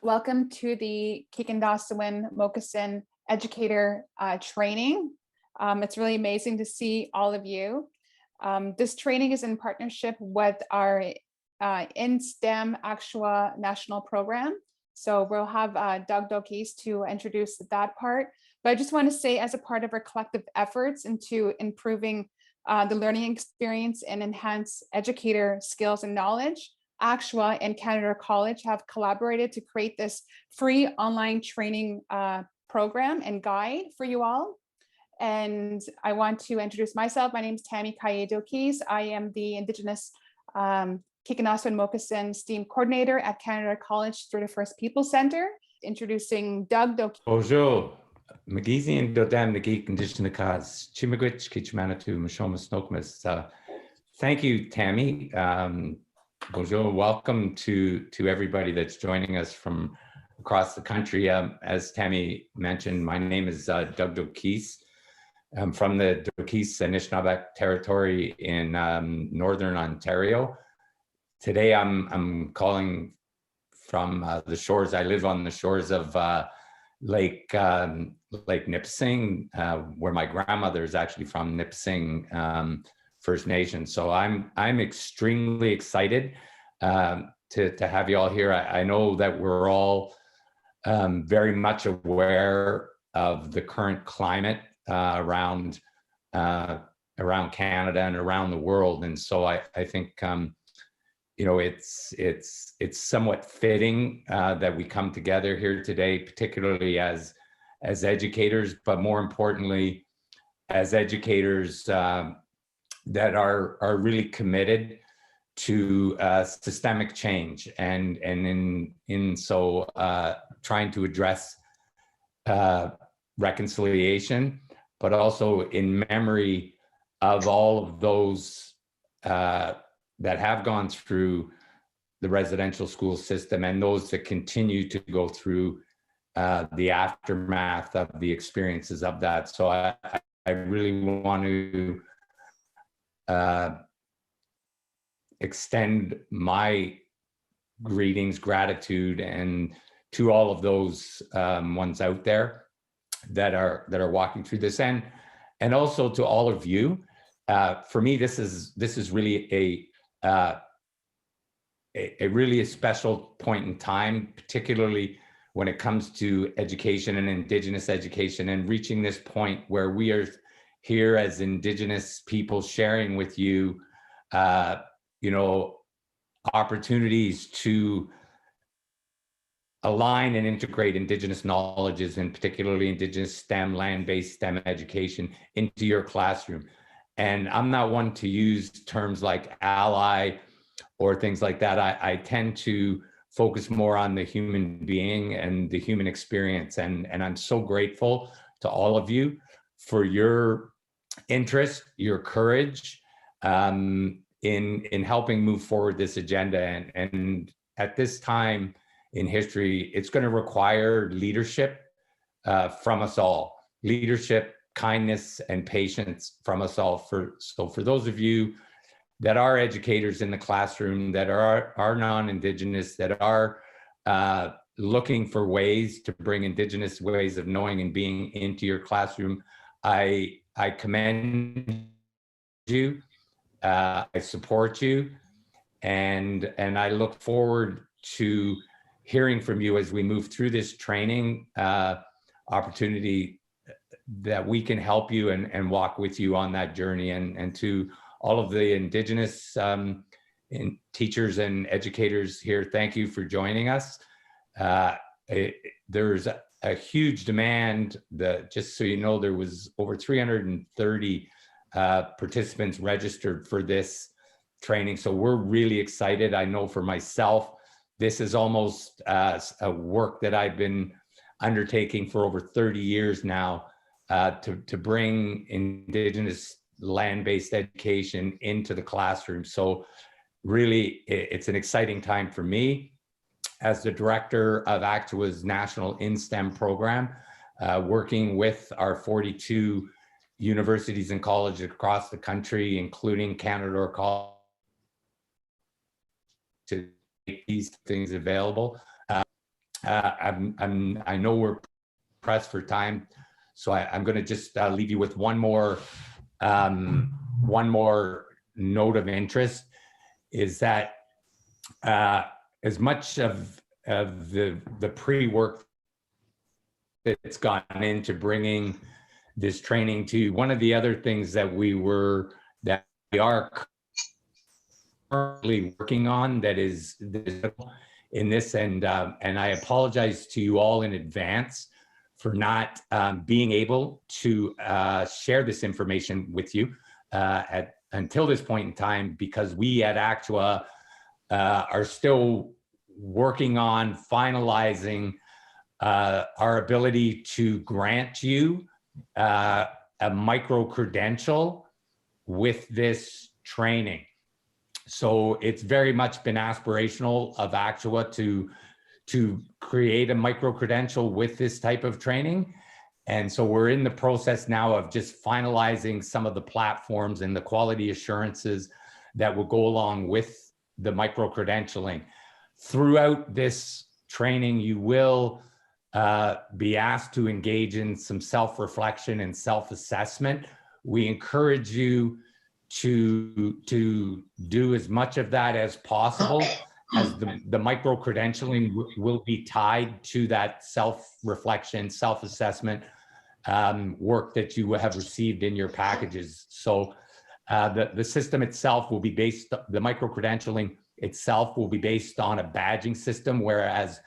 Welcome to the Kikindasawin Mokasin Educator training. It's really amazing to see all of you. This training is in partnership with our in STEM Actua national program. So we'll have Doug Dokis to introduce that part. But I just want to say, as a part of our collective efforts into improving the learning experience and enhance educator skills and knowledge, Actua and Canada College have collaborated to create this free online training program and guide for you all. And I want to introduce myself. My name is Tammy Kaye-Dokis. I am the Indigenous Kikinaso and Mokasin STEAM Coordinator at Canada College 31st People Center. Introducing Doug Dokis. Bonjour. Magizian Dodam the Geek Indigenous Chimigwich Kichmanatu Mashoma Snokmas. Thank you, Tammy. Bonjour, welcome to everybody that's joining us from across the country. As Tammy mentioned, my name is Doug Dokis. I'm from the Dokis Anishinaabeg territory in Northern Ontario. Today I'm calling from the shores. I live on the shores of Lake Nipissing, where my grandmother is actually from, Nipissing First Nation. So I'm extremely excited to have you all here. I know that we're all very much aware of the current climate around Canada and around the world, and so I think you know, it's somewhat fitting that we come together here today, particularly as educators, but more importantly, as educators that are really committed to systemic change and in so trying to address reconciliation, but also in memory of all of those that have gone through the residential school system and those that continue to go through the aftermath of the experiences of that. So I really want to extend my greetings, gratitude, and to all of those ones out there that are walking through this, and also to all of you. For me, this is really a really a special point in time, particularly when it comes to education and Indigenous education, and reaching this point where we are here as Indigenous people sharing with you, you know, opportunities to align and integrate Indigenous knowledges, and particularly Indigenous STEM, land-based STEM education into your classroom. And I'm not one to use terms like ally or things like that. I tend to focus more on the human being and the human experience. And I'm so grateful to all of you for your interest, your courage in helping move forward this agenda. And at this time in history, it's going to require leadership from us all. Leadership, kindness, and patience from us all. So for those of you that are educators in the classroom, that are non-Indigenous, that are looking for ways to bring Indigenous ways of knowing and being into your classroom, I commend you, I support you, and I look forward to hearing from you as we move through this training opportunity, that we can help you and walk with you on that journey. And to all of the Indigenous teachers and educators here, thank you for joining us. There's a huge demand. Just so you know, there was over 330 participants registered for this training. So we're really excited. I know for myself, this is almost a work that I've been undertaking for over 30 years now, to bring Indigenous land-based education into the classroom. So really, it's an exciting time for me as the director of Actua's National InSTEM program, working with our 42 universities and colleges across the country, including Canada College, to make these things available. I know we're pressed for time, so I'm going to just leave you with one more note of interest, is that as much of the pre-work that's gone into bringing this training to you, one of the other things that we are currently working on that is in this, and I apologize to you all in advance for not being able to share this information with you until this point in time, because we at Actua are still working on finalizing our ability to grant you a micro credential with this training. So it's very much been aspirational of Actua to create a micro credential with this type of training. And so we're in the process now of just finalizing some of the platforms and the quality assurances that will go along with the micro credentialing. Throughout this training, you will be asked to engage in some self-reflection and self-assessment. We encourage you to do as much of that as possible, as the micro credentialing will be tied to that self-reflection, self-assessment work that you have received in your packages. So the system itself will be based, the micro credentialing itself will be based on a badging system, whereas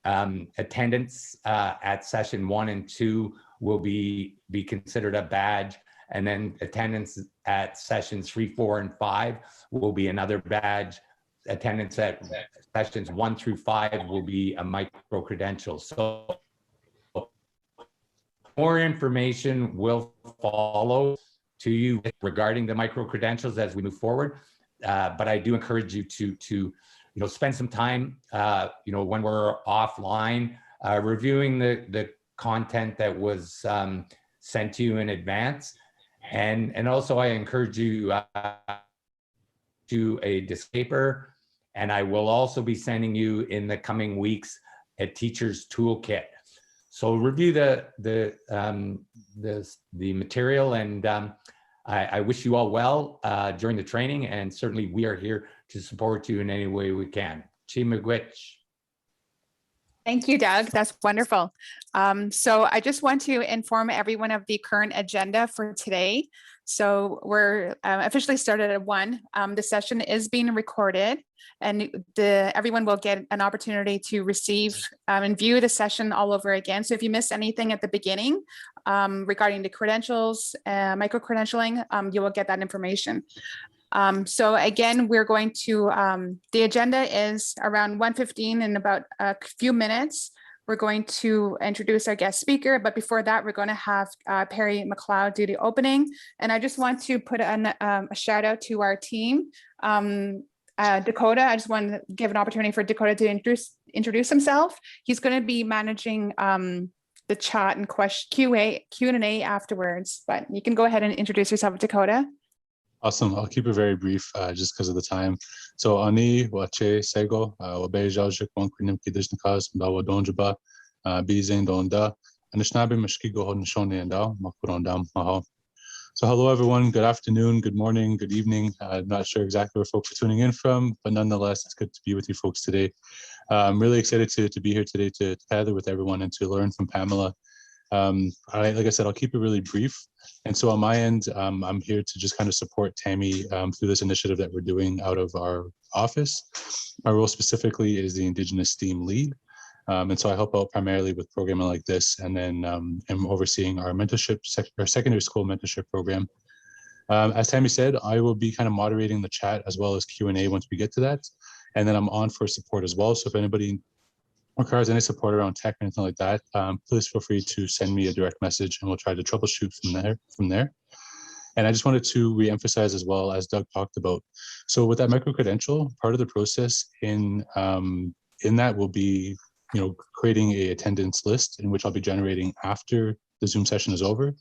attendance at session 1 and 2 will be considered a badge, and then attendance at sessions 3, 4, and 5 will be another badge. Attendance at sessions 1 through 5 will be a micro credential. So more information will follow to you regarding the micro credentials as we move forward. But I do encourage you to spend some time, when we're offline, reviewing the content that was sent to you in advance. And also I encourage you to a disclaimer, and I will also be sending you in the coming weeks a teacher's toolkit. So review the material, and I wish you all well during the training, and certainly we are here to support you in any way we can. Chi miigwech. Thank you, Doug. That's wonderful. So I just want to inform everyone of the current agenda for today. So we're officially started at 1. The session is being recorded, and everyone will get an opportunity to receive and view the session all over again. So if you missed anything at the beginning regarding the credentials, micro credentialing, you will get that information. So again, we're going to, the agenda is around 1:15 in about a few minutes. We're going to introduce our guest speaker, but before that, we're going to have Perry McLeod do the opening. And I just want to put a shout out to our team. Dakota, I just want to give an opportunity for Dakota to introduce himself. He's going to be managing the chat and Q&A afterwards, but you can go ahead and introduce yourself, Dakota. Awesome. I'll keep it very brief just because of the time. So ani wache sego wabejaujik wankrinim kidishnikas dawa donjaba bizen donda anishnabe mashkigo honshone and makurondam maho. So hello everyone, good afternoon, good morning, good evening. I'm not sure exactly where folks are tuning in from, but nonetheless, it's good to be with you folks today. I'm really excited to be here today to gather with everyone and to learn from Pamela. Like I said, I'll keep it really brief. And so on my end, I'm here to just kind of support Tammy through this initiative that we're doing out of our office. My role specifically is the Indigenous STEAM lead. And so I help out primarily with programming like this, and then I'm overseeing our mentorship, our secondary school mentorship program. As Tammy said, I will be kind of moderating the chat as well as Q&A once we get to that. And then I'm on for support as well. So if anybody requires any support around tech or anything like that, please feel free to send me a direct message and we'll try to troubleshoot from there. And I just wanted to reemphasize as well, as Doug talked about. So with that micro-credential, part of the process in that will be creating a attendance list in which I'll be generating after the Zoom session is over.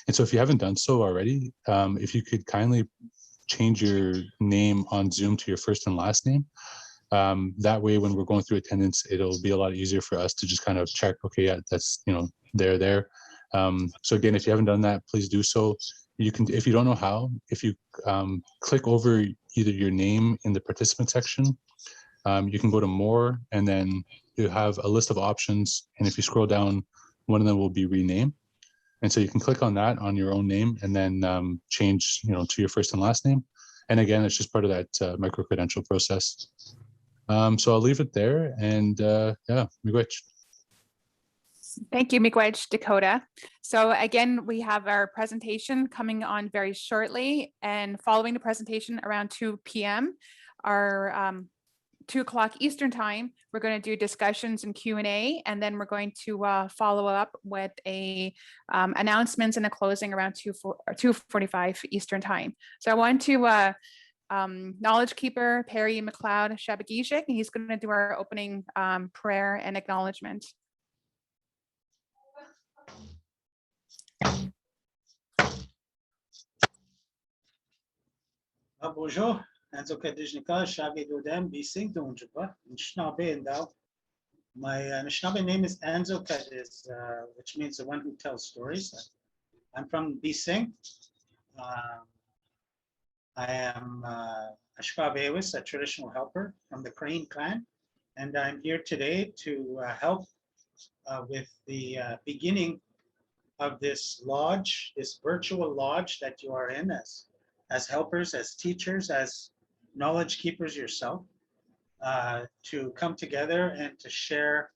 And so if you haven't done so already, if you could kindly change your name on Zoom to your first and last name, That way, when we're going through attendance, it'll be a lot easier for us to just kind of check, okay, yeah, that's, there. So again, if you haven't done that, please do so. You can, if you don't know how, if you click over either your name in the participant section, you can go to more, and then you have a list of options. And if you scroll down, one of them will be rename. And so you can click on that on your own name, and then change, to your first and last name. And again, it's just part of that micro-credential process. So I'll leave it there, and yeah, miigwech. Thank you, miigwech, Dakota. So again, we have our presentation coming on very shortly, and following the presentation around 2 p.m., our 2 o'clock Eastern time, we're going to do discussions and Q&A, and then we're going to follow up with a announcements and a closing around 2:45 Eastern time. So I want to knowledge keeper Perry McLeod Shabagishik, and he's going to do our opening prayer and acknowledgement. Bonjour, Educator, Shabi Dodem, Bising Donjaba, Nishnabe and Dao. My Anishinaabe name is Anzo Kadis, which means the one who tells stories. I'm from Bising. I am Ashkabewis, a traditional helper from the Crane clan, and I'm here today to help with the beginning of this lodge, this virtual lodge that you are in as helpers, as teachers, as knowledge keepers yourself, to come together and to share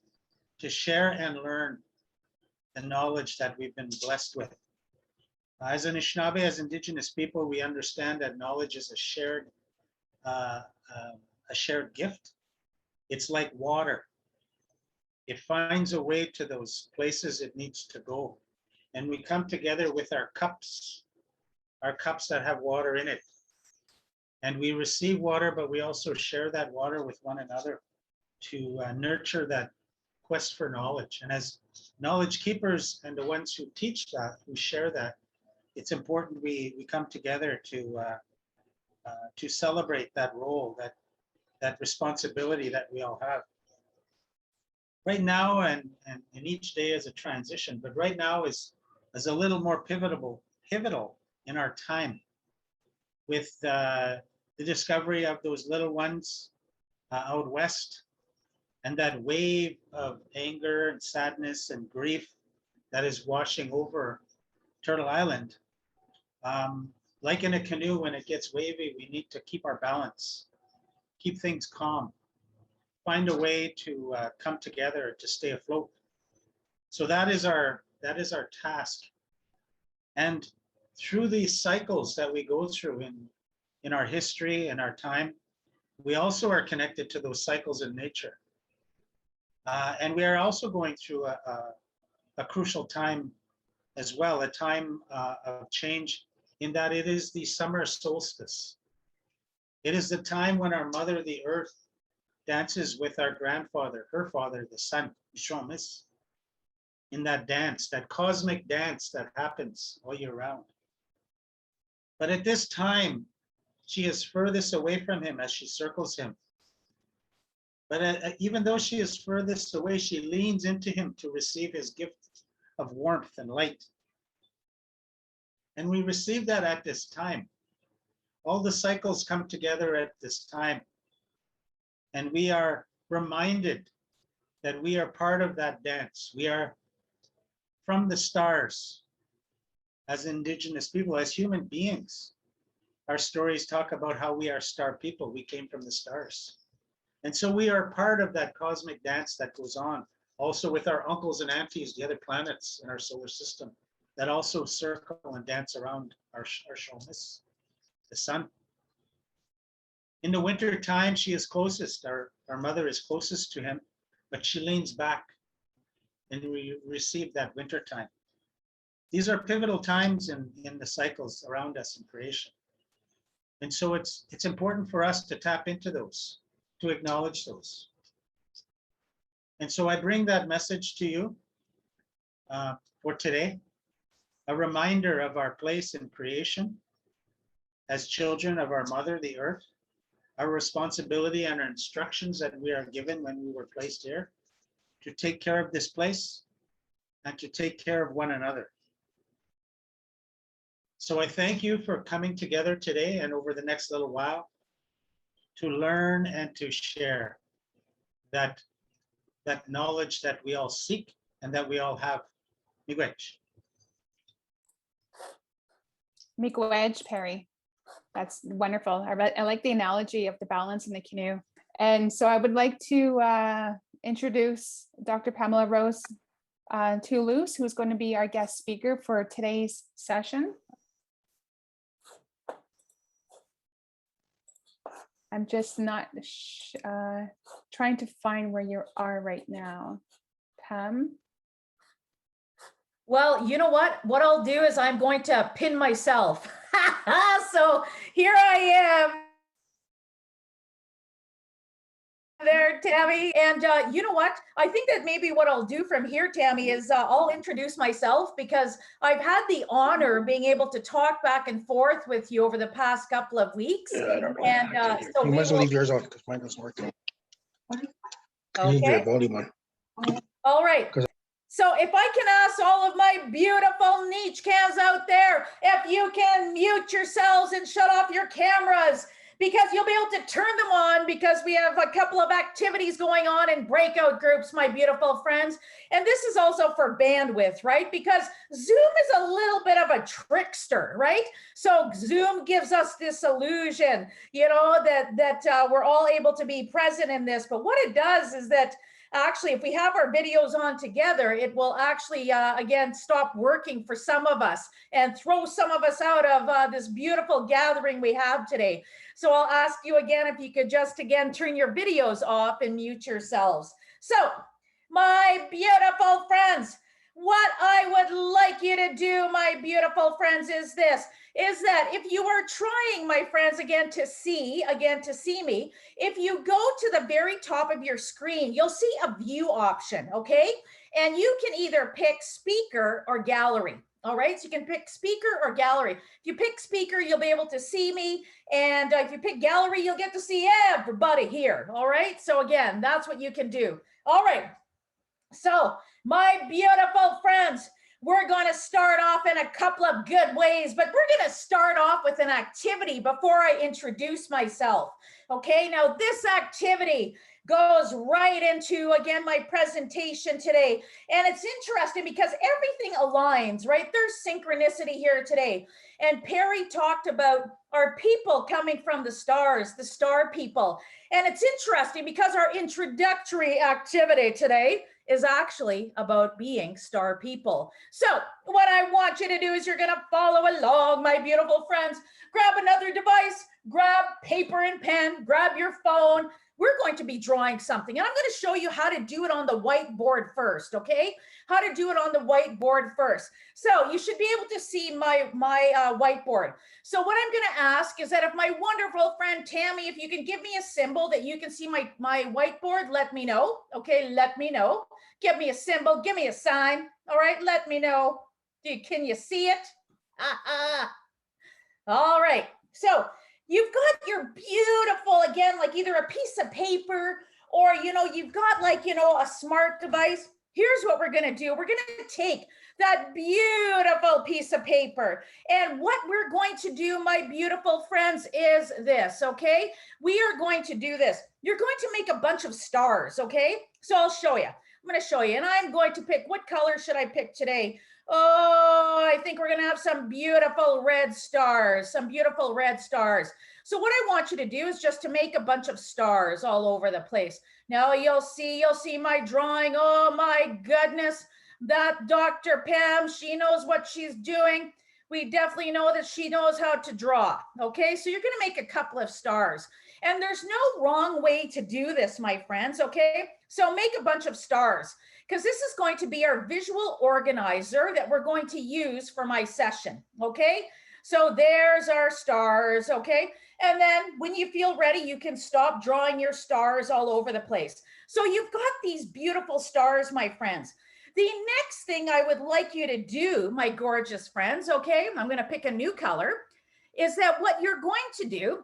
and learn the knowledge that we've been blessed with. As Anishinaabe, as Indigenous people, we understand that knowledge is a shared gift. It's like water. It finds a way to those places it needs to go. And we come together with our cups that have water in it. And we receive water, but we also share that water with one another to nurture that quest for knowledge. And as knowledge keepers and the ones who teach that, who share that, it's important we come together to celebrate that role, that responsibility that we all have. Right now, and each day is a transition, but right now is a little more pivotal in our time, with the discovery of those little ones out west, and that wave of anger and sadness and grief that is washing over Turtle Island. Like in a canoe, when it gets wavy, we need to keep our balance, keep things calm, find a way to come together to stay afloat. So that is our task. And through these cycles that we go through in our history and our time, we also are connected to those cycles in nature. And we are also going through a crucial time as well, a time of change, in that it is the summer solstice. It is the time when our mother, the earth, dances with our grandfather, her father, the sun, Shomis, in that dance, that cosmic dance that happens all year round. But at this time, she is furthest away from him as she circles him. But even though she is furthest away, she leans into him to receive his gift of warmth and light. And we receive that at this time. All the cycles come together at this time. And we are reminded that we are part of that dance. We are from the stars as Indigenous people, as human beings. Our stories talk about how we are star people. We came from the stars. And so we are part of that cosmic dance that goes on, also with our uncles and aunties, the other planets in our solar system, that also circle and dance around our Shomis, the sun. In the winter time, she is closest, our mother is closest to him, but she leans back and we receive that winter time. These are pivotal times in the cycles around us in creation. And so it's important for us to tap into those, to acknowledge those. And so I bring that message to you for today, a reminder of our place in creation as children of our mother, the earth, our responsibility and our instructions that we are given when we were placed here to take care of this place and to take care of one another. So I thank you for coming together today and over the next little while to learn and to share that knowledge that we all seek and that we all have. Miigwech. Miigwech, Perry. That's wonderful. I like the analogy of the balance in the canoe. And so I would like to introduce Dr. Pamela Rose Toulouse, who's going to be our guest speaker for today's session. I'm just not trying to find where you are right now, Pam. Well, you know what? What I'll do is I'm going to pin myself. So here I am. There, Tammy. And you know what? I think that maybe what I'll do from here, Tammy, is I'll introduce myself because I've had the honor of being able to talk back and forth with you over the past couple of weeks. Yeah, I don't know. And so You might as well leave yours on because mine doesn't work. You need your okay. volume on. All right. So if I can ask all of my beautiful niche cams out there, if you can mute yourselves and shut off your cameras, because you'll be able to turn them on because we have a couple of activities going on in breakout groups, my beautiful friends. And this is also for bandwidth, right? Because Zoom is a little bit of a trickster, right? So Zoom gives us this illusion, you know, that we're all able to be present in this. But what it does is that actually, if we have our videos on together, it will actually, again, stop working for some of us and throw some of us out of this beautiful gathering we have today. So I'll ask you again, if you could just, again, turn your videos off and mute yourselves. So my beautiful friends, what I would like you to do, my beautiful friends, is this, is that if you are trying, my friends, again, to see me, if you go to the very top of your screen, you'll see a view option, okay? And you can either pick speaker or gallery. All right, so you can pick speaker or gallery. If you pick speaker, you'll be able to see me. And if you pick gallery, you'll get to see everybody here. All right, so again, that's what you can do. All right, so my beautiful friends, we're going to start off in a couple of good ways, but we're going to start off with an activity before I introduce myself. Okay, now this activity goes right into, again, my presentation today. And it's interesting because everything aligns, right? There's synchronicity here today. And Perry talked about our people coming from the stars, the star people. And it's interesting because our introductory activity today is actually about being star people. So what I want you to do is you're going to follow along, my beautiful friends. Grab another device, grab paper and pen, grab your phone. We're going to be drawing something, and I'm going to show you how to do it on the whiteboard first, okay? How to do it on the whiteboard first. So you should be able to see my whiteboard. So what I'm going to ask is that if my wonderful friend Tammy, if you can give me a symbol that you can see my whiteboard, let me know, okay? Let me know. Give me a symbol, give me a sign, all right? Let me know. Can you see it? All right, so you've got your beautiful, again, like either a piece of paper or, you know, you've got like, you know, a smart device. Here's what we're going to do. We're going to take that beautiful piece of paper. And what we're going to do, my beautiful friends, is this, okay? We are going to do this. You're going to make a bunch of stars, okay? So I'll show you. I'm going to show you. And I'm going to pick, what color should I pick today? Oh, I think we're going to have some beautiful red stars, some beautiful red stars. So what I want you to do is just to make a bunch of stars all over the place. Now you'll see my drawing. Oh my goodness, that Dr. Pam, she knows what she's doing. We definitely know that she knows how to draw. Okay, so you're going to make a couple of stars. And there's no wrong way to do this, my friends, okay? So make a bunch of stars, because this is going to be our visual organizer that we're going to use for my session, okay? So there's our stars, okay? And then when you feel ready, you can stop drawing your stars all over the place. So you've got these beautiful stars, my friends. The next thing I would like you to do, my gorgeous friends, okay? I'm going to pick a new color, is that what you're going to do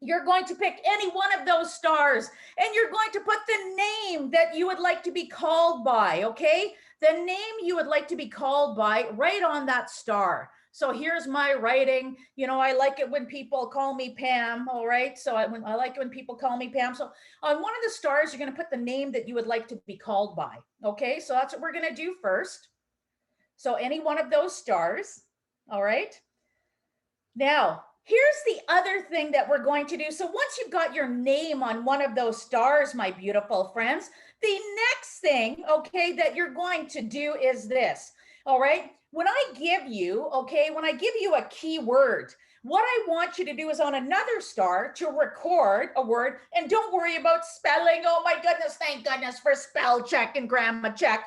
You're going to pick any one of those stars and you're going to put the name that you would like to be called by, okay? The name you would like to be called by right on that star. So here's my writing. You know, I like it when people call me Pam, all right? So I like it when people call me Pam. So on one of the stars, you're going to put the name that you would like to be called by, okay? So that's what we're going to do first. So any one of those stars, all right? Now, here's the other thing that we're going to do. So once you've got your name on one of those stars, my beautiful friends, the next thing, okay, that you're going to do is this, all right? When I give you, okay, when I give you a keyword, what I want you to do is on another star to record a word, and don't worry about spelling. Oh my goodness, thank goodness for spell check and grammar check.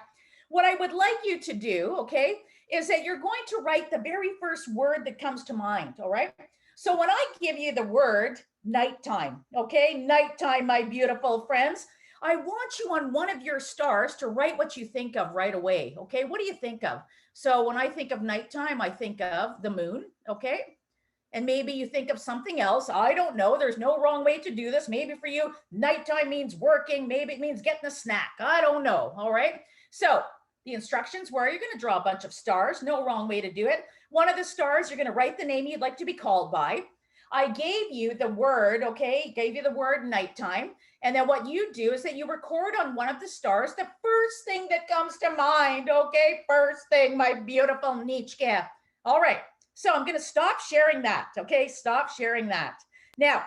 What I would like you to do, okay, is that you're going to write the very first word that comes to mind, all right? So when I give you the word nighttime, okay, nighttime, my beautiful friends, I want you on one of your stars to write what you think of right away, okay? What do you think of? So when I think of nighttime, I think of the moon, okay? And maybe you think of something else. I don't know. There's no wrong way to do this. Maybe for you, nighttime means working. Maybe it means getting a snack. I don't know, all right? So the instructions were you're going to draw a bunch of stars. No wrong way to do it. One of the stars, you're going to write the name you'd like to be called by. I gave you the word, okay? Gave you the word nighttime. And then what you do is that you record on one of the stars the first thing that comes to mind, okay? First thing, my beautiful Nichka. All right. So I'm going to stop sharing that, okay? Stop sharing that. Now,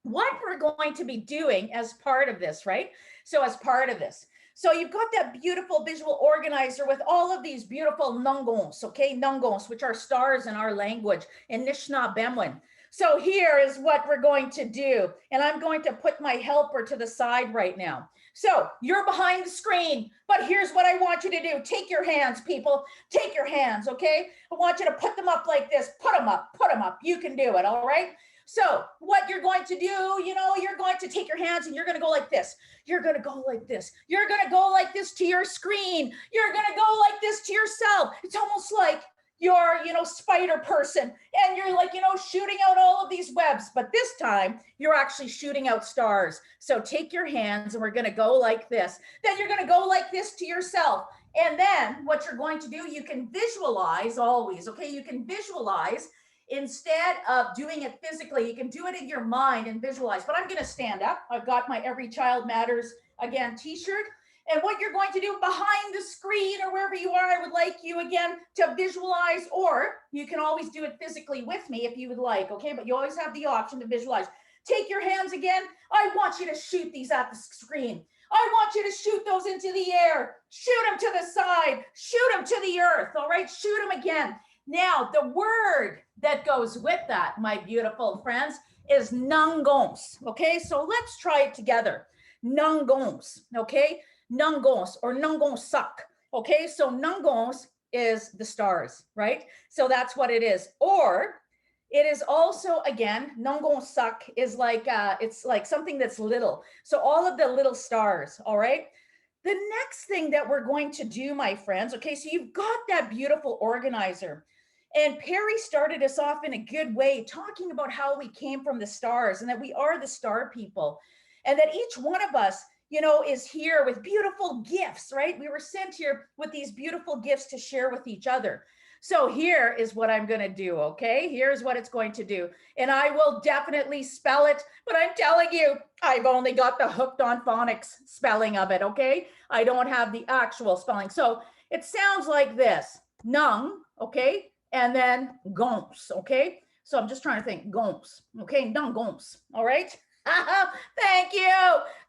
what we're going to be doing as part of this, right? So as part of this, so you've got that beautiful visual organizer with all of these beautiful nungons, okay? Nungons, which are stars in our language, in Nishnabemwin. So here is what we're going to do. And I'm going to put my helper to the side right now. So you're behind the screen, but here's what I want you to do. Take your hands, people. Take your hands, okay? I want you to put them up like this. Put them up, put them up. You can do it, all right? So what you're going to do, you know, you're going to take your hands and you're going to go like this. You're going to go like this. You're going to go like this to your screen. You're going to go like this to yourself. It's almost like you're, you know, spider person and you're like, you know, shooting out all of these webs, but this time you're actually shooting out stars. So take your hands and we're going to go like this. Then you're going to go like this to yourself. And then what you're going to do, you can visualize always, okay? You can visualize instead of doing it physically. You can do it in your mind and visualize, but I'm going to stand up. I've got my Every Child Matters Again t-shirt. And what you're going to do behind the screen or wherever you are, I would like you again to visualize, or you can always do it physically with me if you would like, okay? But you always have the option to visualize. Take your hands again. I want you to shoot these at the screen. I want you to shoot those into the air. Shoot them to the side. Shoot them to the earth, all right? Shoot them again. Now, the word that goes with that, my beautiful friends, is nungons, okay? So let's try it together. Nungons, okay? Nungons or nungonsak. Okay, so nungons is the stars, right? So that's what it is. Or it is also, again, nungonsak is like, it's like something that's little. So all of the little stars, all right? The next thing that we're going to do, my friends, okay, so you've got that beautiful organizer. And Perry started us off in a good way, talking about how we came from the stars and that we are the star people. And that each one of us, you know, is here with beautiful gifts, right? We were sent here with these beautiful gifts to share with each other. So here is what I'm going to do, okay? Here's what it's going to do. And I will definitely spell it, but I'm telling you, I've only got the hooked on phonics spelling of it, okay? I don't have the actual spelling. So it sounds like this, nung, okay? And then gons, okay? So I'm just trying to think, gons, okay? Nung gons, all right? Thank you,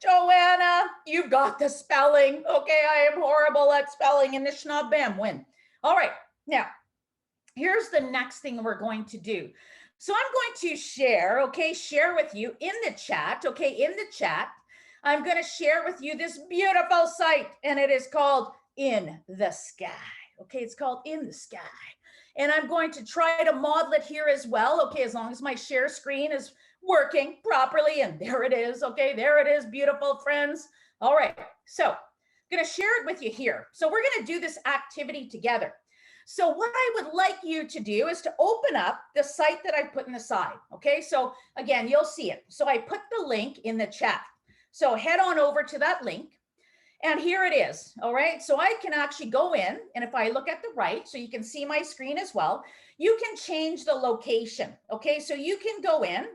Joanna. You got the spelling. Okay, I am horrible at spelling in Nishnabemwin. All right, now, here's the next thing we're going to do. So I'm going to share, okay, share with you in the chat, okay, in the chat, I'm going to share with you this beautiful site, and it is called In the Sky. Okay, it's called In the Sky. And I'm going to try to model it here as well, okay, as long as my share screen is working properly. And there it is. Okay, there it is, beautiful friends. All right, so I'm going to share it with you here. So we're going to do this activity together. So what I would like you to do is to open up the site that I put in the side. Okay, so again, you'll see it. So I put the link in the chat. So head on over to that link. And here it is. All right. So I can actually go in, and if I look at the right, so you can see my screen as well, you can change the location. Okay. So you can go in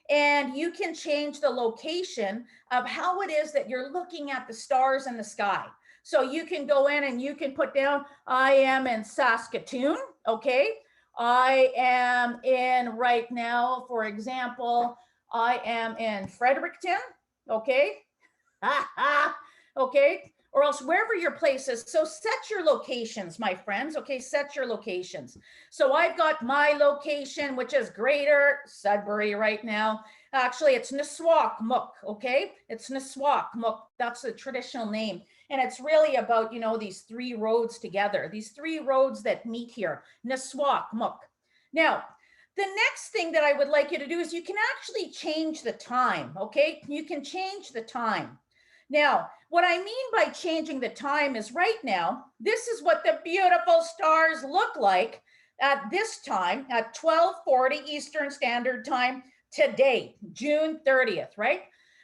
and you can change the location of how it is that you're looking at the stars in the sky. So you can go in and you can put down, I am in Saskatoon. Okay. I am in right now, for example, I am in Fredericton. Okay. Okay, or else wherever your place is. So set your locations, my friends. Okay, set your locations. So I've got my location, which is Greater Sudbury right now. Actually, it's Nisswaukemook. Okay, it's Nisswaukemook. That's the traditional name, and it's really about, you know, these three roads together. These three roads that meet here, Nisswaukemook. Now, the next thing that I would like you to do is you can actually change the time. Okay, you can change the time. Now, what I mean by changing the time is right now, this is what the beautiful stars look like at this time at 12:40 Eastern Standard Time today, June 30th, right?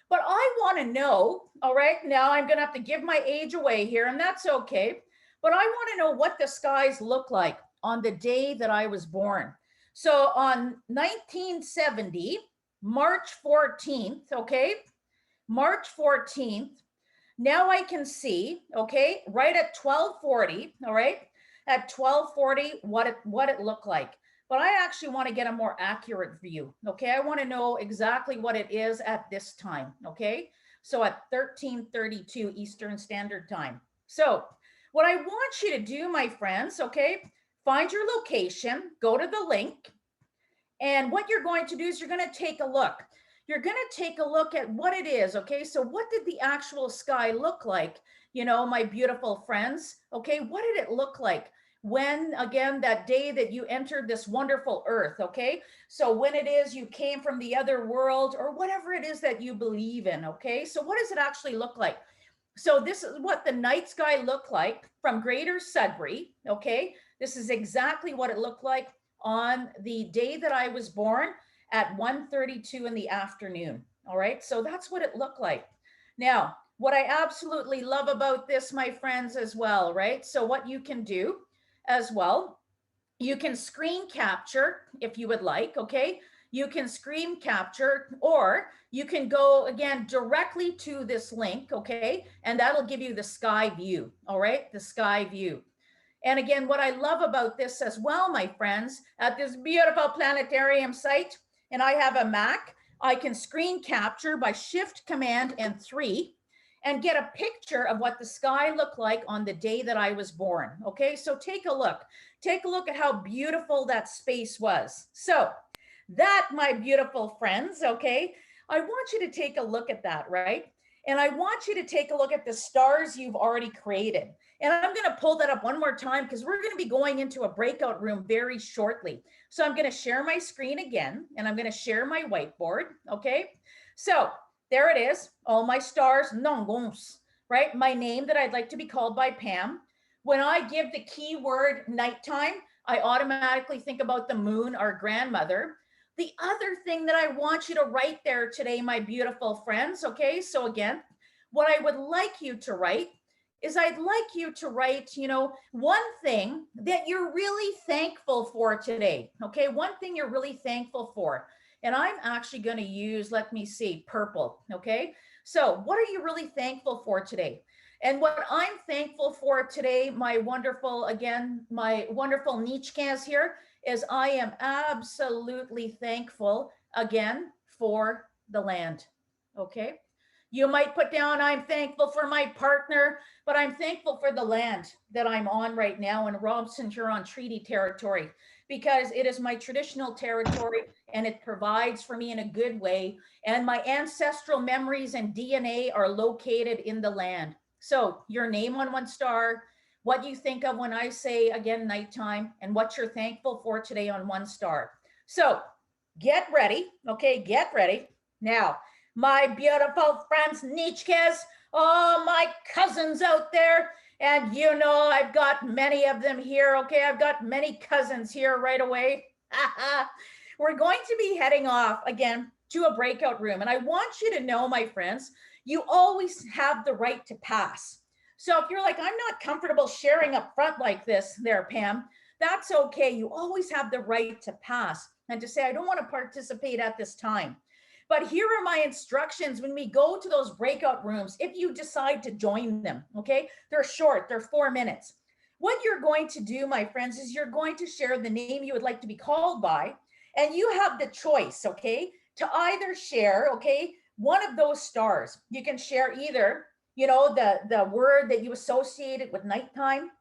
But I want to know, all right, now I'm going to have to give my age away here, and that's okay. But I want to know what the skies look like on the day that I was born. So on 1970, March 14th, okay? March 14th, now I can see, okay, right at 12:40, all right, at 12:40, what it looked like. But I actually want to get a more accurate view, okay? I want to know exactly what it is at this time, okay? So at 13:32 Eastern Standard Time. So what I want you to do, my friends, okay, find your location, go to the link, and what you're going to do is you're going to take a look. You're going to take a look at what it is. Okay. So what did the actual sky look like? You know, my beautiful friends. Okay. What did it look like when, again, that day that you entered this wonderful earth? Okay. So when it is you came from the other world, or whatever it is that you believe in. Okay. So what does it actually look like? So this is what the night sky looked like from Greater Sudbury. Okay. This is exactly what it looked like on the day that I was born at 1:32 in the afternoon. All right, so that's what it looked like. Now, what I absolutely love about this, my friends, as well, right? So what you can do as well, you can screen capture if you would like, okay? You can screen capture, or you can go again directly to this link, okay? And that'll give you the sky view, all right? The sky view. And again, what I love about this as well, my friends, at this beautiful planetarium site, and I have a Mac, I can screen capture by Shift, Command, and 3 and get a picture of what the sky looked like on the day that I was born. Okay, so take a look. Take a look at how beautiful that space was. So that, my beautiful friends, okay, I want you to take a look at that, right? And I want you to take a look at the stars you've already created. And I'm going to pull that up one more time because we're going to be going into a breakout room very shortly. So I'm going to share my screen again, and I'm going to share my whiteboard. Okay. So there it is. All my stars, nongons, right? My name that I'd like to be called by Pam. When I give the keyword nighttime, I automatically think about the moon, our grandmother. The other thing that I want you to write there today, my beautiful friends, okay? So again, what I would like you to write is I'd like you to write, you know, one thing that you're really thankful for today, okay? One thing you're really thankful for. And I'm actually going to use, let me see, purple, okay? So what are you really thankful for today? And what I'm thankful for today, my wonderful, again, my wonderful Nichkans here, is I am absolutely thankful, again, for the land, okay? You might put down, I'm thankful for my partner, but I'm thankful for the land that I'm on right now in Robson-Huron Treaty Territory, because it is my traditional territory and it provides for me in a good way. And my ancestral memories and DNA are located in the land. So your name on one star, what you think of when I say, again, nighttime, and what you're thankful for today on one star. So get ready, okay, get ready. Now, my beautiful friends, Nichkes, all my cousins out there, And you know, I've got many of them here. Okay, I've got many cousins here right away. We're going to be heading off again to a breakout room. And I want you to know, my friends, you always have the right to pass. So if you're like, I'm not comfortable sharing up front like this there, Pam, that's okay. You always have the right to pass and to say, I don't want to participate at this time. But here are my instructions when we go to those breakout rooms, if you decide to join them, okay? They're short, they're 4 minutes. What you're going to do, my friends, is you're going to share the name you would like to be called by, and you have the choice, okay, to either share, okay, one of those stars. You can share either, you know, the word that you associated with nighttime,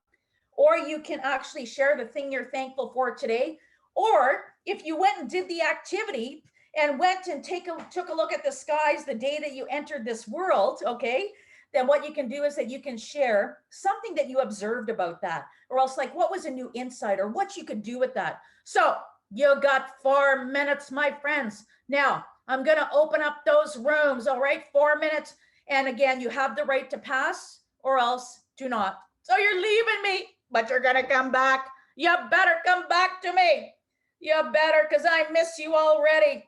or you can actually share the thing you're thankful for today. Or if you went and did the activity and went and took a look at the skies the day that you entered this world, okay, then what you can do is that you can share something that you observed about that, or else like what was a new insight or what you could do with that. So you got 4 minutes, my friends. Now I'm going to open up those rooms. All right, 4 minutes. And again, you have the right to pass or else do not. So you're leaving me, but you're going to come back. You better come back to me. You better, because I miss you already.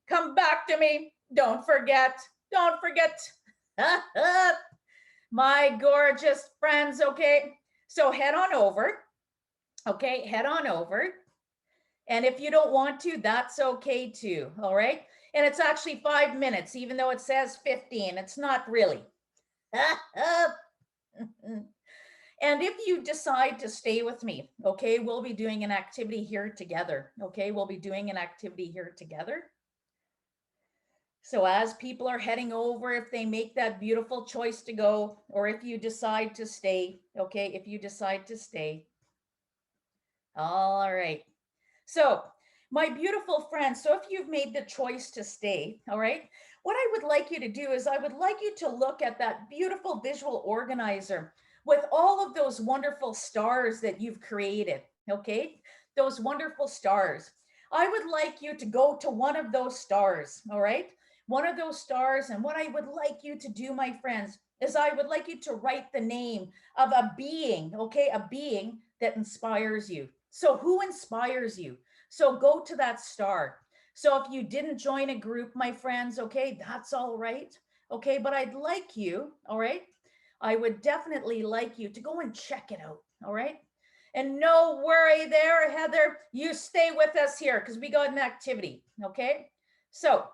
Come back to me. Don't forget. Don't forget. My gorgeous friends. Okay. So head on over. Okay. Head on over. And if you don't want to, that's okay too. All right. And it's actually 5 minutes, even though it says 15. It's not really. And if you decide to stay with me, okay, we'll be doing an activity here together. Okay, we'll be doing an activity here together. So as people are heading over, if they make that beautiful choice to go, or if you decide to stay, okay, if you decide to stay. All right. So my beautiful friends, so if you've made the choice to stay, all right, what I would like you to do is I would like you to look at that beautiful visual organizer with all of those wonderful stars that you've created, okay? Those wonderful stars. I would like you to go to one of those stars, all right? One of those stars, and what I would like you to do, my friends, is I would like you to write the name of a being, okay? A being that inspires you. So who inspires you? So go to that star. So if you didn't join a group, my friends, okay, that's all right. Okay, but I'd like you, all right? I would definitely like you to go and check it out, all right? And no worry there, Heather, you stay with us here because we got an activity, okay? So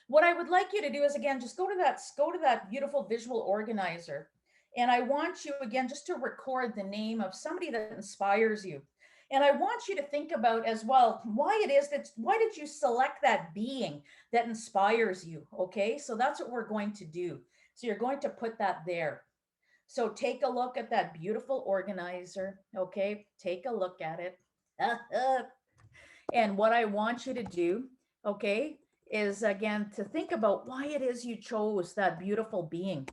what I would like you to do is, again, just go to that beautiful visual organizer. And I want you, again, just to record the name of somebody that inspires you. And I want you to think about as well, why did you select that being that inspires you? Okay, so that's what we're going to do. So you're going to put that there. So take a look at that beautiful organizer. Okay, take a look at it. And what I want you to do, okay, is again to think about why it is you chose that beautiful being.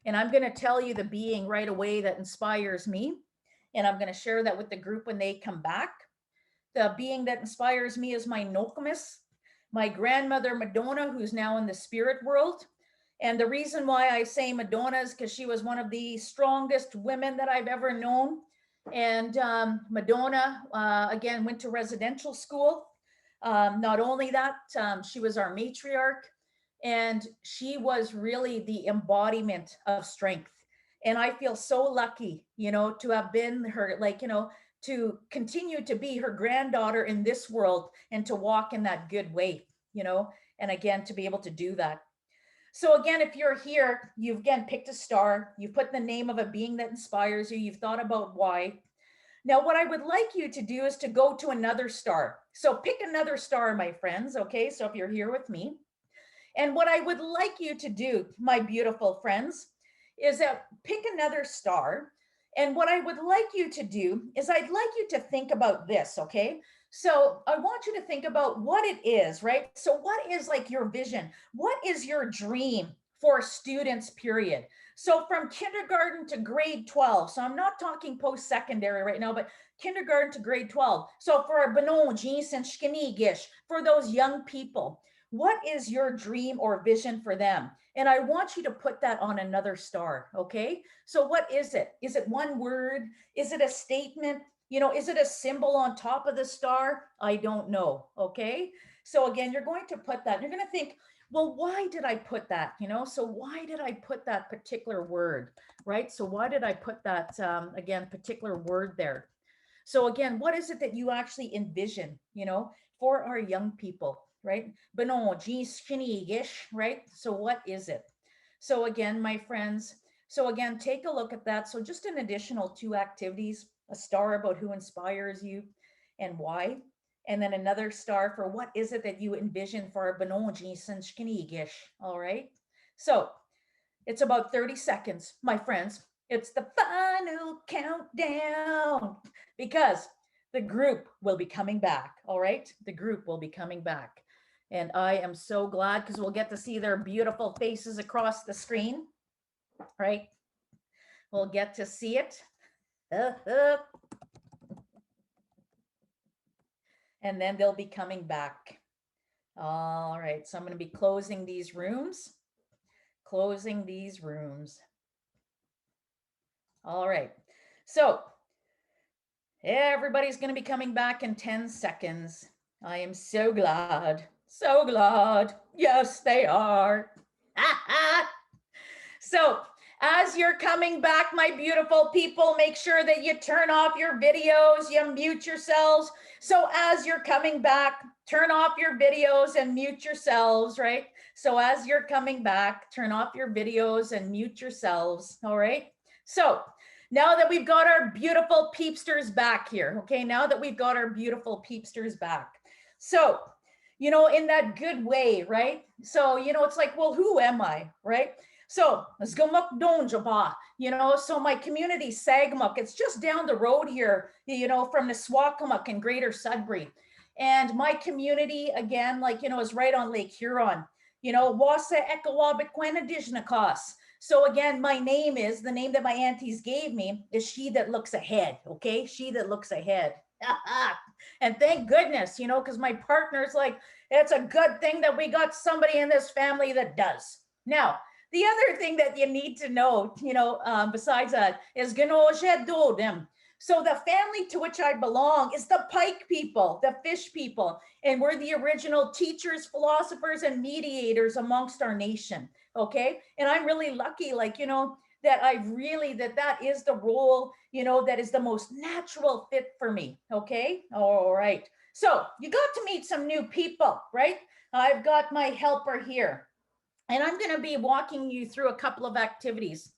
And I'm going to tell you the being right away that inspires me. And I'm going to share that with the group when they come back. The being that inspires me is my Nokomis, my grandmother Madonna, who's now in the spirit world. And the reason why I say Madonna is because she was one of the strongest women that I've ever known. And Madonna, again, went to residential school. Not only that, she was our matriarch, and she was really the embodiment of strength. And I feel so lucky, you know, to have been her, like, you know, to continue to be her granddaughter in this world and to walk in that good way, you know, and again, to be able to do that. So again, if you're here, you've again picked a star, you've put the name of a being that inspires you, you've thought about why. Now, what I would like you to do is to go to another star. So pick another star, my friends, okay? So if you're here with me. And what I would like you to do, my beautiful friends, is that pick another star. And what I would like you to do is I'd like you to think about this, okay? So I want you to think about what it is, right? So what is like your vision? What is your dream for students, period? So from kindergarten to grade 12. So I'm not talking post-secondary right now, but kindergarten to grade 12. So for Benon, Jeans, and Shkinigish, for those young people, what is your dream or vision for them? And I want you to put that on another star, okay? So what is it? Is it one word? Is it a statement? You know, is it a symbol on top of the star? I don't know, okay? So again, you're going to put that, you're going to think, well, why did I put that? You know, so why did I put that particular word, right? So why did I put that, again, particular word there? So again, what is it that you actually envision, you know, for our young people, right? But no, geez, skinny-ish, right? So what is it? So again, my friends, so again, take a look at that. So just an additional 2 activities, a star about who inspires you and why, and then another star for what is it that you envision for Benonji and Skinny-ish, all right? So it's about 30 seconds, my friends. It's the final countdown because the group will be coming back, all right? The group will be coming back. And I am so glad because we'll get to see their beautiful faces across the screen, right? We'll get to see it. And then they'll be coming back. All right, so I'm going to be closing these rooms. Closing these rooms. All right, so everybody's going to be coming back in 10 seconds. I am so glad. So glad. Yes, they are. So as you're coming back, my beautiful people, make sure that you turn off your videos, you mute yourselves. So as you're coming back, turn off your videos and mute yourselves, right? So as you're coming back, turn off your videos and mute yourselves, all right? So now that we've got our beautiful peepsters back here, okay, now that we've got our beautiful peepsters back. So, you know, in that good way, right? So, you know, it's like, well, who am I, right? So, you know, so my community, Sagmuk, it's just down the road here, you know, from the Swakamuck in Greater Sudbury. And my community, again, like, you know, is right on Lake Huron, you know, Wasa Ekawabikwenadijnakas. So again, my name is, the name that my aunties gave me is She That Looks Ahead, okay? She That Looks Ahead. And thank goodness, you know, because my partner's like, it's a good thing that we got somebody in this family that does. Now, the other thing that you need to know, you know, besides that is them. So the family to which I belong is the pike people, the fish people, and we're the original teachers, philosophers, and mediators amongst our nation, okay? And I'm really lucky, like, you know, that I've really, that is the role, you know, that is the most natural fit for me, okay? All right. So you got to meet some new people, right? I've got my helper here. And I'm going to be walking you through a couple of activities.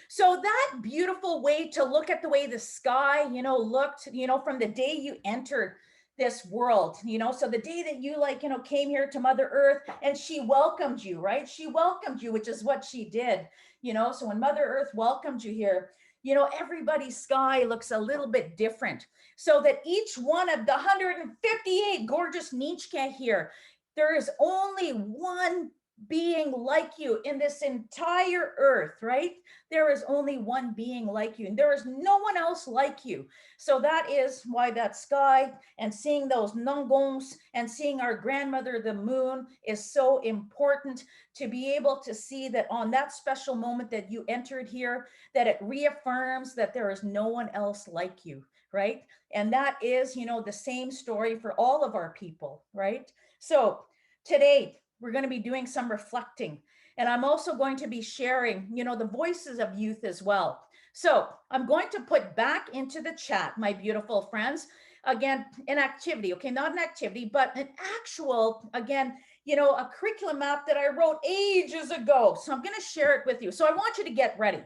So that beautiful way to look at the way the sky, you know, looked, you know, from the day you entered this world, you know, so the day that you like, you know, came here to Mother Earth and she welcomed you, right? She welcomed you, which is what she did, you know, so when Mother Earth welcomed you here, you know, everybody's sky looks a little bit different. So that each one of the 158 gorgeous Nichka here, there is only one being like you in this entire earth, right? There is only one being like you, and there is no one else like you. So that is why that sky and seeing those nungongs and seeing our grandmother, the moon, is so important to be able to see that on that special moment that you entered here, that it reaffirms that there is no one else like you, right? And that is, you know, the same story for all of our people, right? So today, we're going to be doing some reflecting. And I'm also going to be sharing, you know, the voices of youth as well. So I'm going to put back into the chat, my beautiful friends, again, an activity, okay, not an activity, but an actual, again, you know, a curriculum map that I wrote ages ago. So I'm going to share it with you. So I want you to get ready.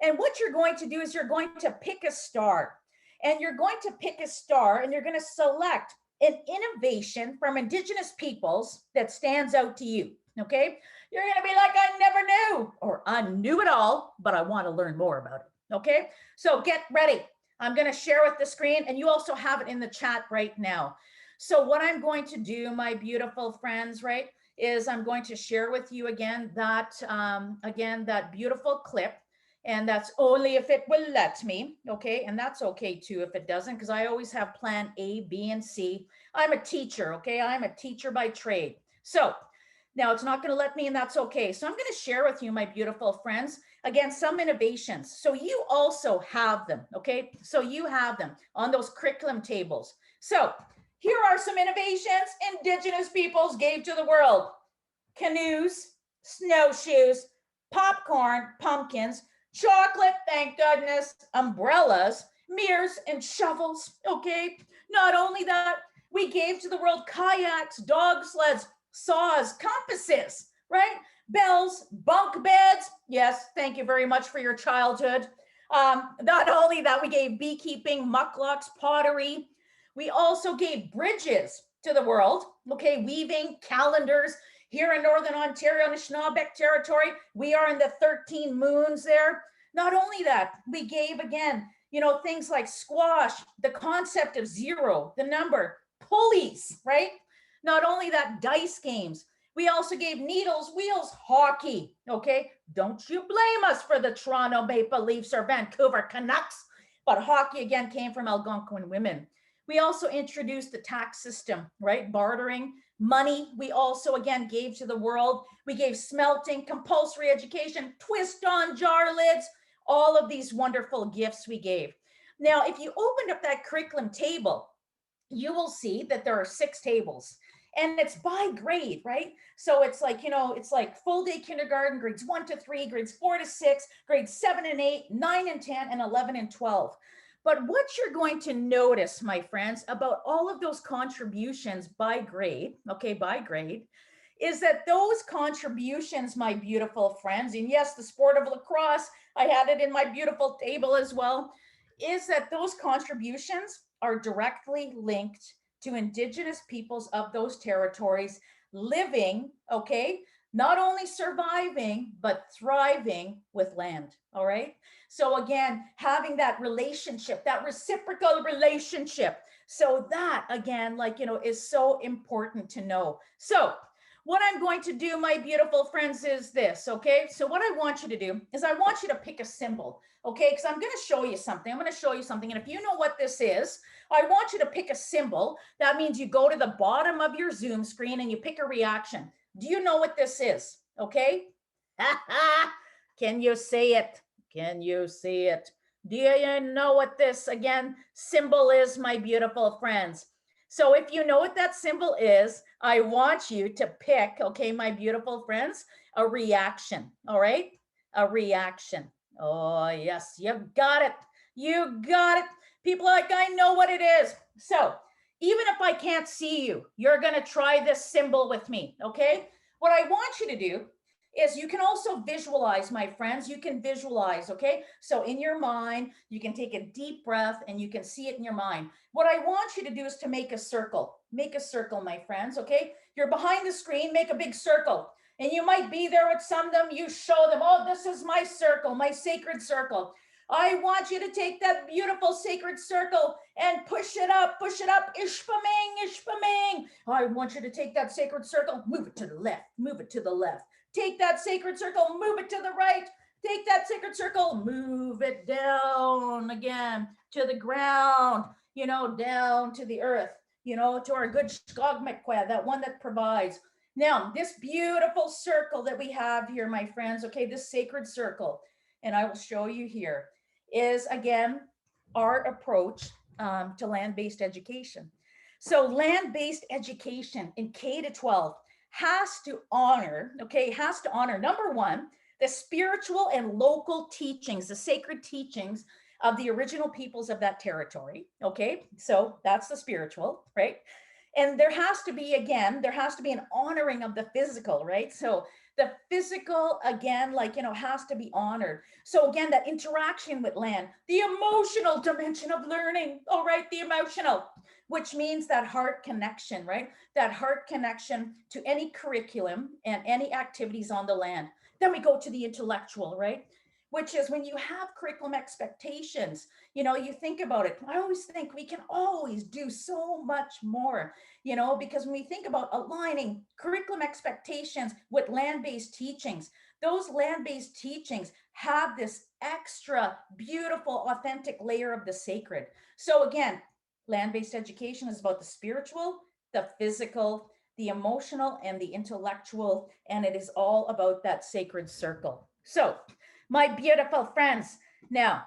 And what you're going to do is you're going to pick a star. And you're going to pick a star and you're going to select an innovation from Indigenous peoples that stands out to you, okay? You're gonna be like, I never knew, or I knew it all, but I wanna learn more about it, okay? So get ready. I'm gonna share with the screen and you also have it in the chat right now. So what I'm going to do, my beautiful friends, right, is I'm going to share with you again that beautiful clip. And that's only if it will let me, okay? And that's okay too if it doesn't, because I always have plan A, B, and C. I'm a teacher, okay? I'm a teacher by trade. So Now it's not going to let me, and that's okay. So I'm going to share with you, my beautiful friends, again, some innovations. So you also have them, okay? So you have them on those curriculum tables. So here are some innovations Indigenous peoples gave to the world. Canoes, snowshoes, popcorn, pumpkins, chocolate, thank goodness, umbrellas, mirrors, and shovels, okay? Not only that, we gave to the world kayaks, dog sleds, saws, compasses, right? Bells, bunk beds. Yes, thank you very much for your childhood. Not only that, we gave beekeeping, mucklucks, pottery. We also gave bridges to the world, okay? Weaving, calendars. Here in Northern Ontario, Anishinaabe territory, we are in the 13 moons there. Not only that, we gave again, you know, things like squash, the concept of zero, the number, pulleys, right? Not only that, dice games. We also gave needles, wheels, hockey, okay? Don't you blame us for the Toronto Maple Leafs or Vancouver Canucks, but hockey again came from Algonquin women. We also introduced the tax system, right? Bartering, money, we also again gave to the world. We gave smelting, compulsory education, twist on jar lids, all of these wonderful gifts we gave. Now, if you opened up that curriculum table, you will see that there are 6 tables and it's by grade, right? So it's like, you know, it's like full day kindergarten, grades 1 to 3, grades 4 to 6, grades 7 and 8, 9 and 10, and 11 and 12. But what you're going to notice, my friends, about all of those contributions by grade, okay, by grade, is that those contributions, my beautiful friends, and yes, the sport of lacrosse, I had it in my beautiful table as well, is that those contributions are directly linked to Indigenous peoples of those territories living, okay, not only surviving, but thriving with land, all right? So again, having that relationship, that reciprocal relationship. So that again, like, you know, is so important to know. So what I'm going to do, my beautiful friends, is this, okay? So what I want you to do is I want you to pick a symbol, okay? Because I'm going to show you something. I'm going to show you something. And if you know what this is, I want you to pick a symbol. That means you go to the bottom of your Zoom screen and you pick a reaction. Do you know what this is? Okay. Can you see it? Can you see it? Do you know what this, again, symbol is, my beautiful friends? So if you know what that symbol is, I want you to pick, okay, my beautiful friends, a reaction, all right? A reaction. Oh, yes, you got it. You got it. People are like, I know what it is. So even if I can't see you, you're going to try this symbol with me, okay? What I want you to do is you can also visualize, my friends. You can visualize, okay? So in your mind, you can take a deep breath and you can see it in your mind. What I want you to do is to make a circle. Make a circle, my friends, okay? You're behind the screen, make a big circle. And you might be there with some of them. You show them, oh, this is my circle, my sacred circle. I want you to take that beautiful sacred circle and push it up, ishpaming, ishpaming. I want you to take that sacred circle, move it to the left, move it to the left. Take that sacred circle, move it to the right. Take that sacred circle, move it down again to the ground, you know, down to the earth, you know, to our good Skogmekwe, that one that provides. Now, this beautiful circle that we have here, my friends, okay, this sacred circle, and I will show you here, is again our approach to land-based education. So land-based education in K to 12 has to honor, okay, has to honor, number one, the spiritual and local teachings, the sacred teachings of the original peoples of that territory, okay? So that's the spiritual, right? And there has to be, again, there has to be an honoring of the physical, right? So the physical, again, like, you know, has to be honored. So again, that interaction with land, the emotional dimension of learning, all right, the emotional, which means that heart connection, right? That heart connection to any curriculum and any activities on the land. Then we go to the intellectual, right? Which is when you have curriculum expectations, you know, you think about it. I always think we can always do so much more, you know, because when we think about aligning curriculum expectations with land-based teachings, those land-based teachings have this extra beautiful, authentic layer of the sacred. So again, land-based education is about the spiritual, the physical, the emotional and the intellectual, and it is all about that sacred circle. So, my beautiful friends, now,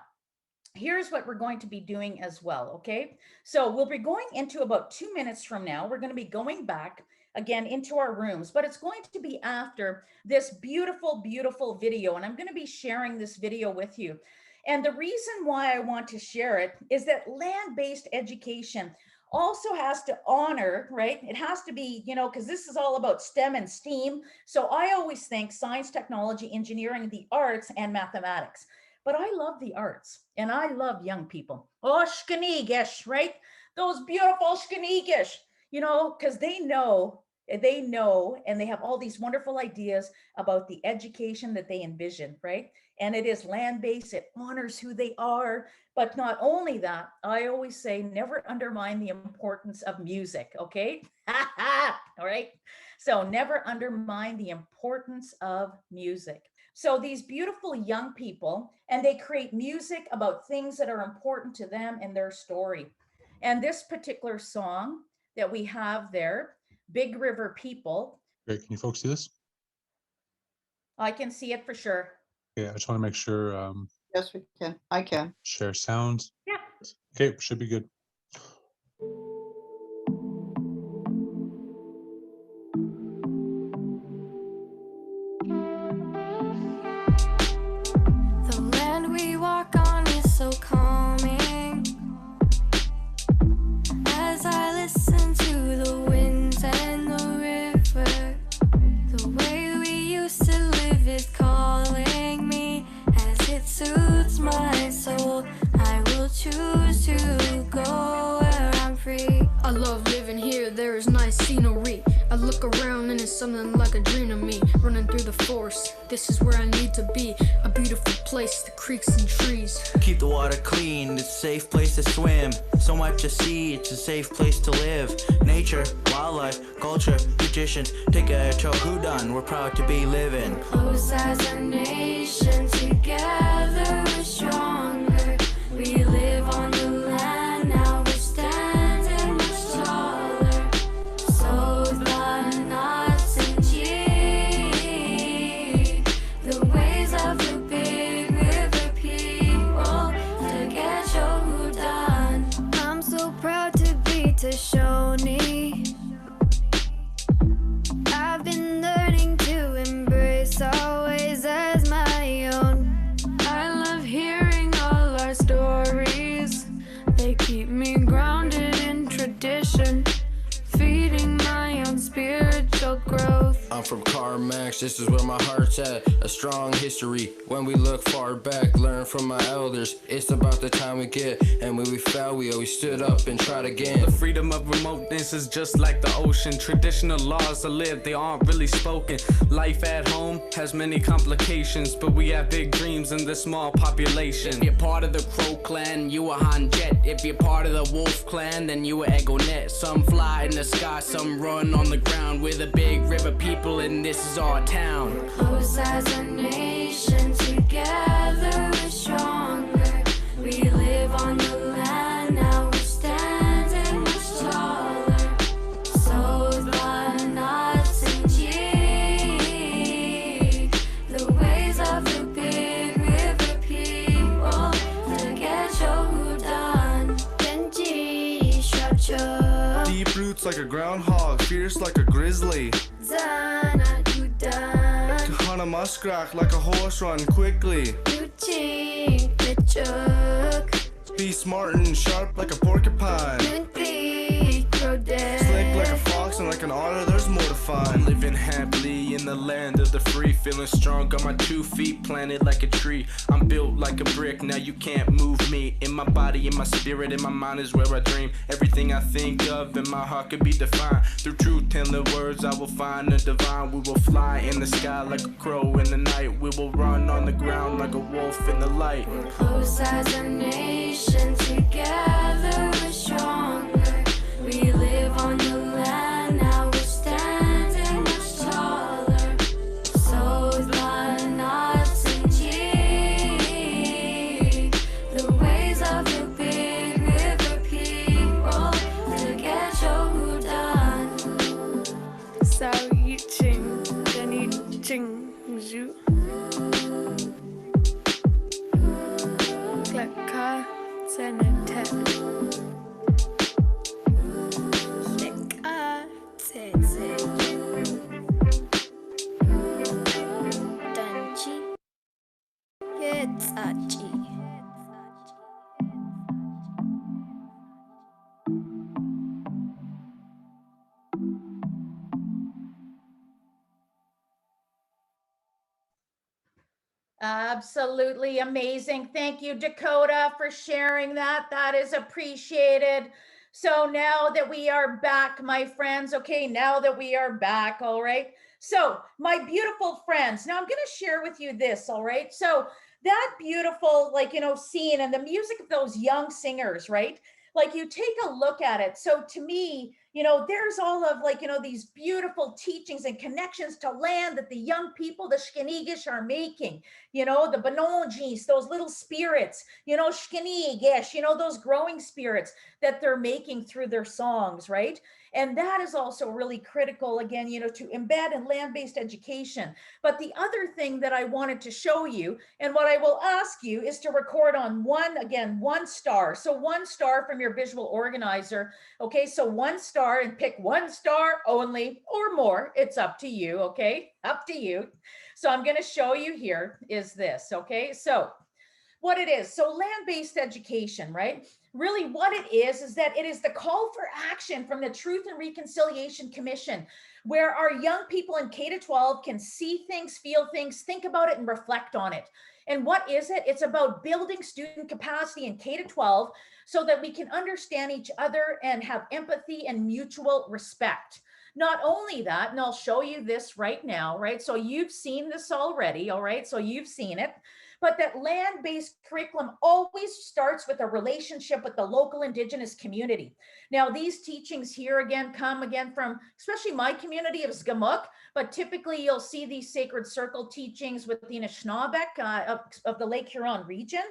here's what we're going to be doing as well, okay? So we'll be going into about 2 minutes from now. We're going to be going back again into our rooms, but it's going to be after this beautiful, beautiful video. And I'm going to be sharing this video with you. And the reason why I want to share it is that land-based education also has to honor, right? It has to be, you know, because this is all about STEM and STEAM. So I always think science, technology, engineering, the arts, and mathematics. But I love the arts and I love young people. Oh, Shkanigish, right? Those beautiful Shkanigish, you know, because they know, and they have all these wonderful ideas about the education that they envision, right? And it is land-based, it honors who they are. But not only that, I always say, never undermine the importance of music, okay? All right? So never undermine the importance of music. So these beautiful young people, and they create music about things that are important to them and their story. And this particular song that we have there, Big River People. Great. Can you folks see this? I can see it for sure. Yeah, I just want to make sure Yes, we can. I can. share sounds. Yeah. Okay, should be good. The land we walk on is so calming. As I listen to the winds and the river, the way we used to live is calling me. As it soothes my soul, I will choose to go where I'm free. I love living here, there is nice scenery. I look around and it's something like a dream to me. Running through the forest, this is where I need to be. A beautiful place, the creeks and trees. Keep the water clean, it's a safe place to swim. So much to see, it's a safe place to live. Nature, wildlife, culture, tradition. Take a Chohudan, we're proud to be living. Close as a nation, together we're stronger. We live on the land, now we're standing much taller. So the knots and G, the ways of the Big River people, to get Chohudan. I'm so proud to be Shoshone. I've been learning to embrace our ways as my own. I love hearing all our stories. They keep me grounded in tradition, feeding my own spiritual growth. I'm from Carmax, this is where my heart's at. A strong history, when we look far back, learn from my elders. It's about the time we get, and when we fell, we always stood up and tried again. The freedom of remoteness is just like the ocean. Traditional laws are lived, they aren't really spoken. Life at home has many complications, but we have big dreams in this small population. If you're part of the Crow clan, you a Han Jet. If you're part of the Wolf clan, then you a Egonet. Some fly in the sky, some run on the ground. We're the Big River people and this is our town. Close as a nation, together we're stronger. We live on the land, now we're standing much taller. So the knots and G, the ways of the Big River people, to get Chohudan. Benji, Shracha. Deep roots like a groundhog, fierce like a grizzly. Zana, Dudan. To hunt a muskrat like a horse, run quickly. Yuching, Pichuk. Be smart and sharp like a porcupine. Slick like a fox and like an otter, there's more to find. Living happily in the land of the free, feeling strong on my 2 feet, planted like a tree. I'm built like a brick, now you can't move me. In my body, in my spirit, in my mind is where I dream. Everything I think of in my heart can be defined. Through truth and the words I will find the divine. We will fly in the sky like a crow in the night. We will run on the ground like a wolf in the light. Close as a nation, together we're stronger. We live on the land, now we're standing much taller. So the knots and G, the ways of the Big River people, to get Chohudan. Absolutely amazing. Thank you, Dakota, for sharing that. That is appreciated. So now that we are back, my friends, okay, now that we are back, all right. So my beautiful friends, now I'm going to share with you this, all right. So that beautiful, like, scene and the music of those young singers, right? Like you take a look at it. So to me, there's all of like, these beautiful teachings and connections to land that the young people, the Shkinigish, are making, the Banonjis, those little spirits, Shkinigish, those growing spirits that they're making through their songs, right? And that is also really critical, again, to embed in land-based education. But the other thing that I wanted to show you, and what I will ask you, is to record on one star. So 1 star from your visual organizer. Okay, so 1 star, and pick 1 star only or more. It's up to you, okay? Up to you. So I'm going to show you here is this, okay? So what it is. So land-based education, right? Really what it is that it is the call for action from the Truth and Reconciliation Commission, where our young people in K-12 can see things, feel things, think about it, and reflect on it. And what is it? It's about building student capacity in K-12 so that we can understand each other and have empathy and mutual respect. Not only that, and I'll show you this right now, right? So you've seen this already, all right? So you've seen it. But that land-based curriculum always starts with a relationship with the local Indigenous community. Now, these teachings here again come again from especially my community of Skamuk, but typically you'll see these sacred circle teachings with the Anishinaabe of the Lake Huron region.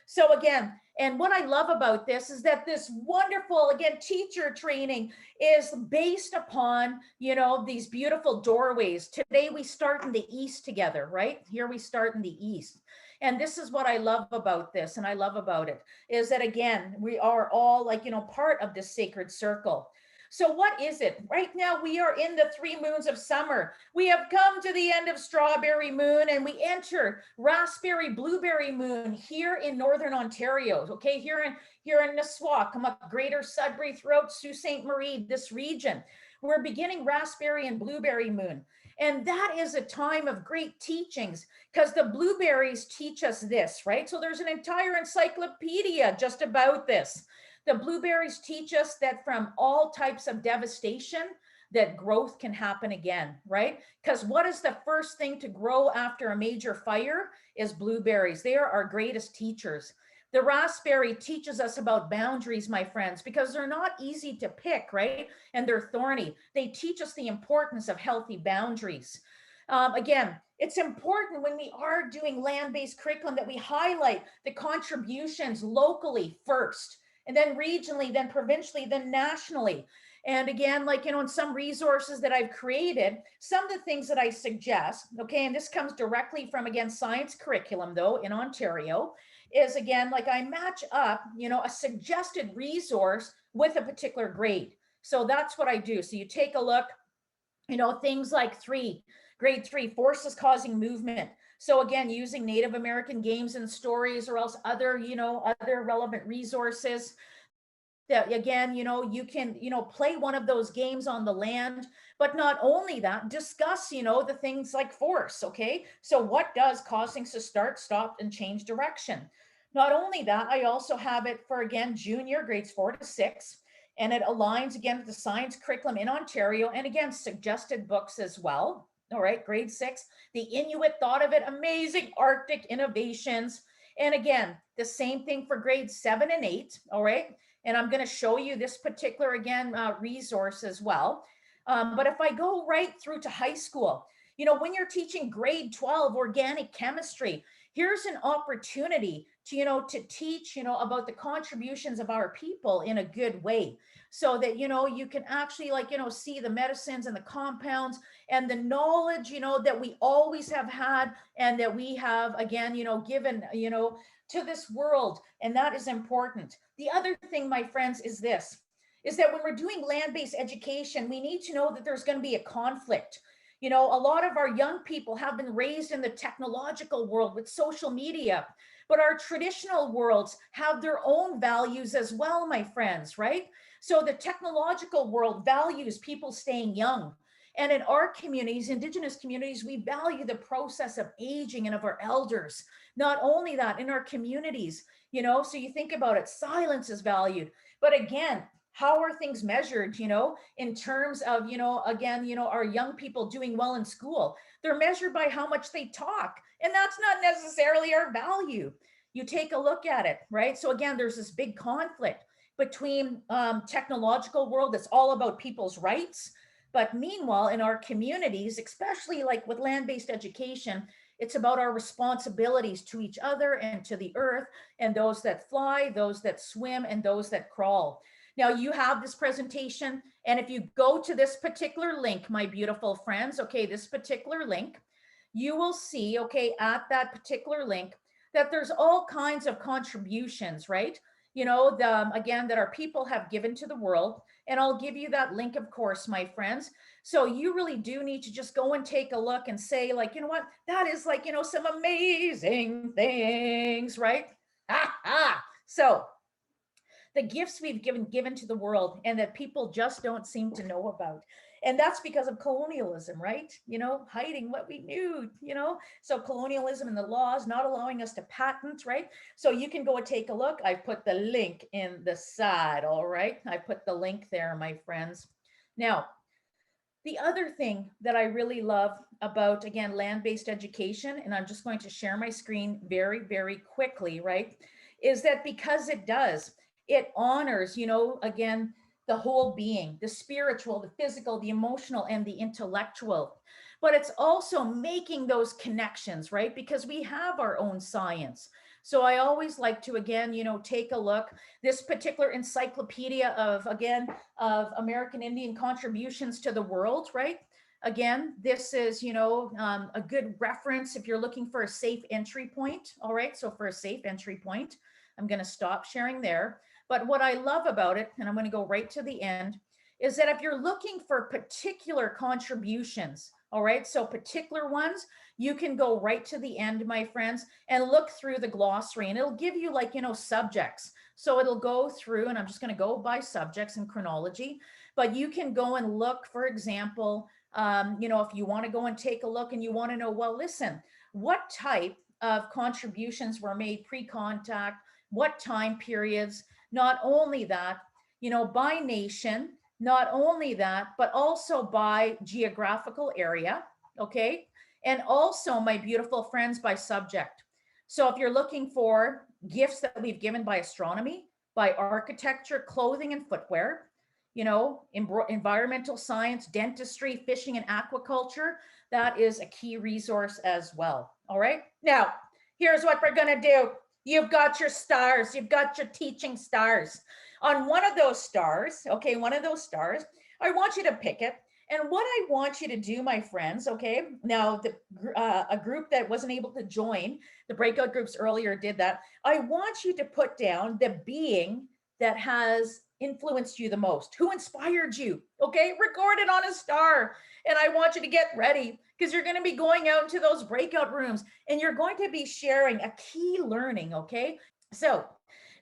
So again, and what I love about this is that this wonderful, again, teacher training is based upon, these beautiful doorways. Today we start in the East together, right? Here we start in the East. And this is what I love about this, and I love about it, is that again, we are all like, part of this sacred circle. So what is it? Right now, we are in the 3 moons of summer. We have come to the end of strawberry moon, and we enter raspberry blueberry moon here in Northern Ontario. Okay, here in Nisswa, Greater Sudbury, throughout Sault Ste. Marie, this region. We're beginning raspberry and blueberry moon. And that is a time of great teachings because the blueberries teach us this, right? So there's an entire encyclopedia just about this. The blueberries teach us that from all types of devastation, that growth can happen again, right? Because what is the first thing to grow after a major fire is blueberries. They are our greatest teachers. The raspberry teaches us about boundaries, my friends, because they're not easy to pick, right? And they're thorny. They teach us the importance of healthy boundaries. Again, it's important when we are doing land-based curriculum that we highlight the contributions locally first, and then regionally, then provincially, then nationally. And again, like, in some resources that I've created, some of the things that I suggest, okay, and this comes directly from, again, science curriculum, though, in Ontario, is again, like I match up, a suggested resource with a particular grade. So that's what I do. So you take a look, things like grade 3, forces causing movement. So again, using Native American games and stories or else other, other relevant resources that again, you can, play one of those games on the land, but not only that, discuss, the things like force, okay? So what does cause things to start, stop, and change direction? Not only that, I also have it for, again, junior grades 4 to 6, and it aligns again with the science curriculum in Ontario, and again, suggested books as well. All right, grade 6, the Inuit thought of it, amazing Arctic innovations. And again, the same thing for grades 7 and 8, all right? And I'm going to show you this particular, again, resource as well. But if I go right through to high school, when you're teaching grade 12 organic chemistry, here's an opportunity to, to teach, about the contributions of our people in a good way so that, you can actually see the medicines and the compounds and the knowledge, that we always have had and that we have, again, given, to this world, and that is important. The other thing, my friends, is this, is that when we're doing land-based education, we need to know that there's going to be a conflict. You know, a lot of our young people have been raised in the technological world with social media, but our traditional worlds have their own values as well, my friends, right? So the technological world values people staying young. And in our communities, Indigenous communities, we value the process of aging and of our elders. Not only that, in our communities, you know, so you think about it, silence is valued. But again, how are things measured, you know, in terms of, you know, again, you know, our young people doing well in school? They're measured by how much they talk. And that's not necessarily our value. You take a look at it, right? So again, there's this big conflict between technological world that's all about people's rights. But meanwhile, in our communities, especially like with land-based education, it's about our responsibilities to each other and to the earth, and those that fly, those that swim, and those that crawl. Now you have this presentation, and if you go to this particular link, my beautiful friends, okay, this particular link, you will see, okay, at that particular link, that there's all kinds of contributions, right? You know, again, that our people have given to the world. And I'll give you that link, of course, my friends. So you really do need to just go and take a look and say, like, you know what, that is like, you know, some amazing things, right? So the gifts we've given to the world and that people just don't seem to know about. And that's because of colonialism, right? You know, hiding what we knew, you know, so colonialism and the laws not allowing us to patent, right? So you can go and take a look. I put the link in the side, all right? I put the link there, my friends. Now, the other thing that I really love about, again, land-based education, and I'm just going to share my screen very, very quickly, right, is that because it honors, you know, again, the whole being, the spiritual, the physical, the emotional, and the intellectual. But it's also making those connections, right? Because we have our own science. So I always like to, again, you know, take a look. This particular encyclopedia of, again, of American Indian contributions to the world, right? Again, this is, you know, a good reference if you're looking for a safe entry point. All right, so for a safe entry point, I'm going to stop sharing there. But what I love about it, and I'm going to go right to the end, is that if you're looking for particular contributions, all right, so particular ones, you can go right to the end, my friends, and look through the glossary, and it'll give you, like, you know, subjects. So it'll go through, and I'm just going to go by subjects in chronology, but you can go and look, for example, you know, if you want to go and take a look and you want to know, well, listen, what type of contributions were made pre-contact, what time periods, not only that, you know, by nation, not only that, but also by geographical area, okay? And also, my beautiful friends, by subject. So if you're looking for gifts that we've given by astronomy, by architecture, clothing and footwear, you know, environmental science, dentistry, fishing and aquaculture, that is a key resource as well, all right? Now, here's what we're gonna do. You've got your stars, you've got your teaching stars. On one of those stars, okay, one of those stars, I want you to pick it. And what I want you to do, my friends, okay, now a group that wasn't able to join, the breakout groups earlier did that. I want you to put down the being that has influenced you the most, who inspired you, okay? Record it on a star. And I want you to get ready because you're going to be going out into those breakout rooms and you're going to be sharing a key learning, okay? So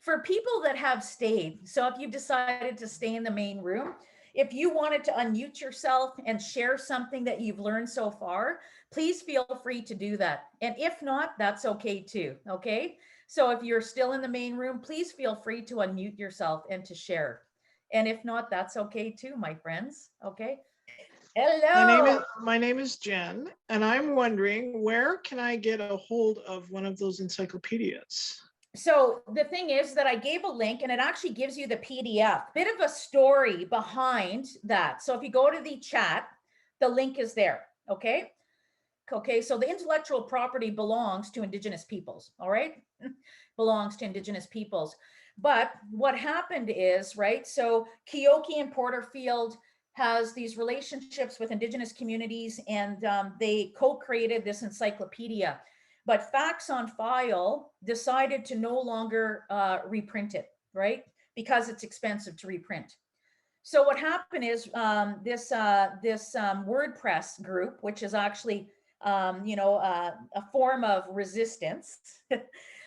for people that have stayed, so if you've decided to stay in the main room, if you wanted to unmute yourself and share something that you've learned so far, please feel free to do that. And if not, that's okay too, okay? So if you're still in the main room, please feel free to unmute yourself and to share. And if not, that's okay too, my friends, okay? Hello. My name is Jen, and I'm wondering, where can I get a hold of one of those encyclopedias? So the thing is that I gave a link and it actually gives you the PDF, bit of a story behind that. So if you go to the chat, the link is there, okay? Okay, so the intellectual property belongs to Indigenous peoples, all right? Belongs to Indigenous peoples. But what happened is, right, so Keoki and Porterfield has these relationships with Indigenous communities, and they co-created this encyclopedia. But Facts on File decided to no longer reprint it, right? Because it's expensive to reprint. So what happened is this WordPress group, which is actually a form of resistance.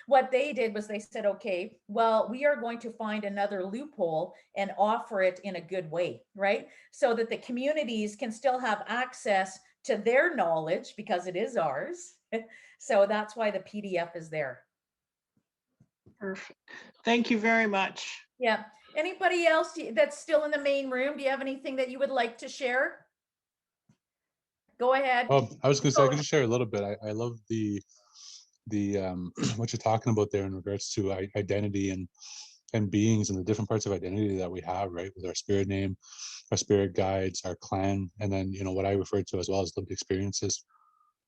What they did was they said, okay, well, we are going to find another loophole and offer it in a good way, right? So that the communities can still have access to their knowledge because it is ours. So that's why the PDF is there. Perfect. Thank you very much. Yeah. Anybody else that's still in the main room? Do you have anything that you would like to share? Go ahead. Well, I was going to say, I can just share a little bit. I love the what you're talking about there in regards to identity and beings and the different parts of identity that we have, right? With our spirit name, our spirit guides, our clan, and then, you know, what I refer to as well as lived experiences.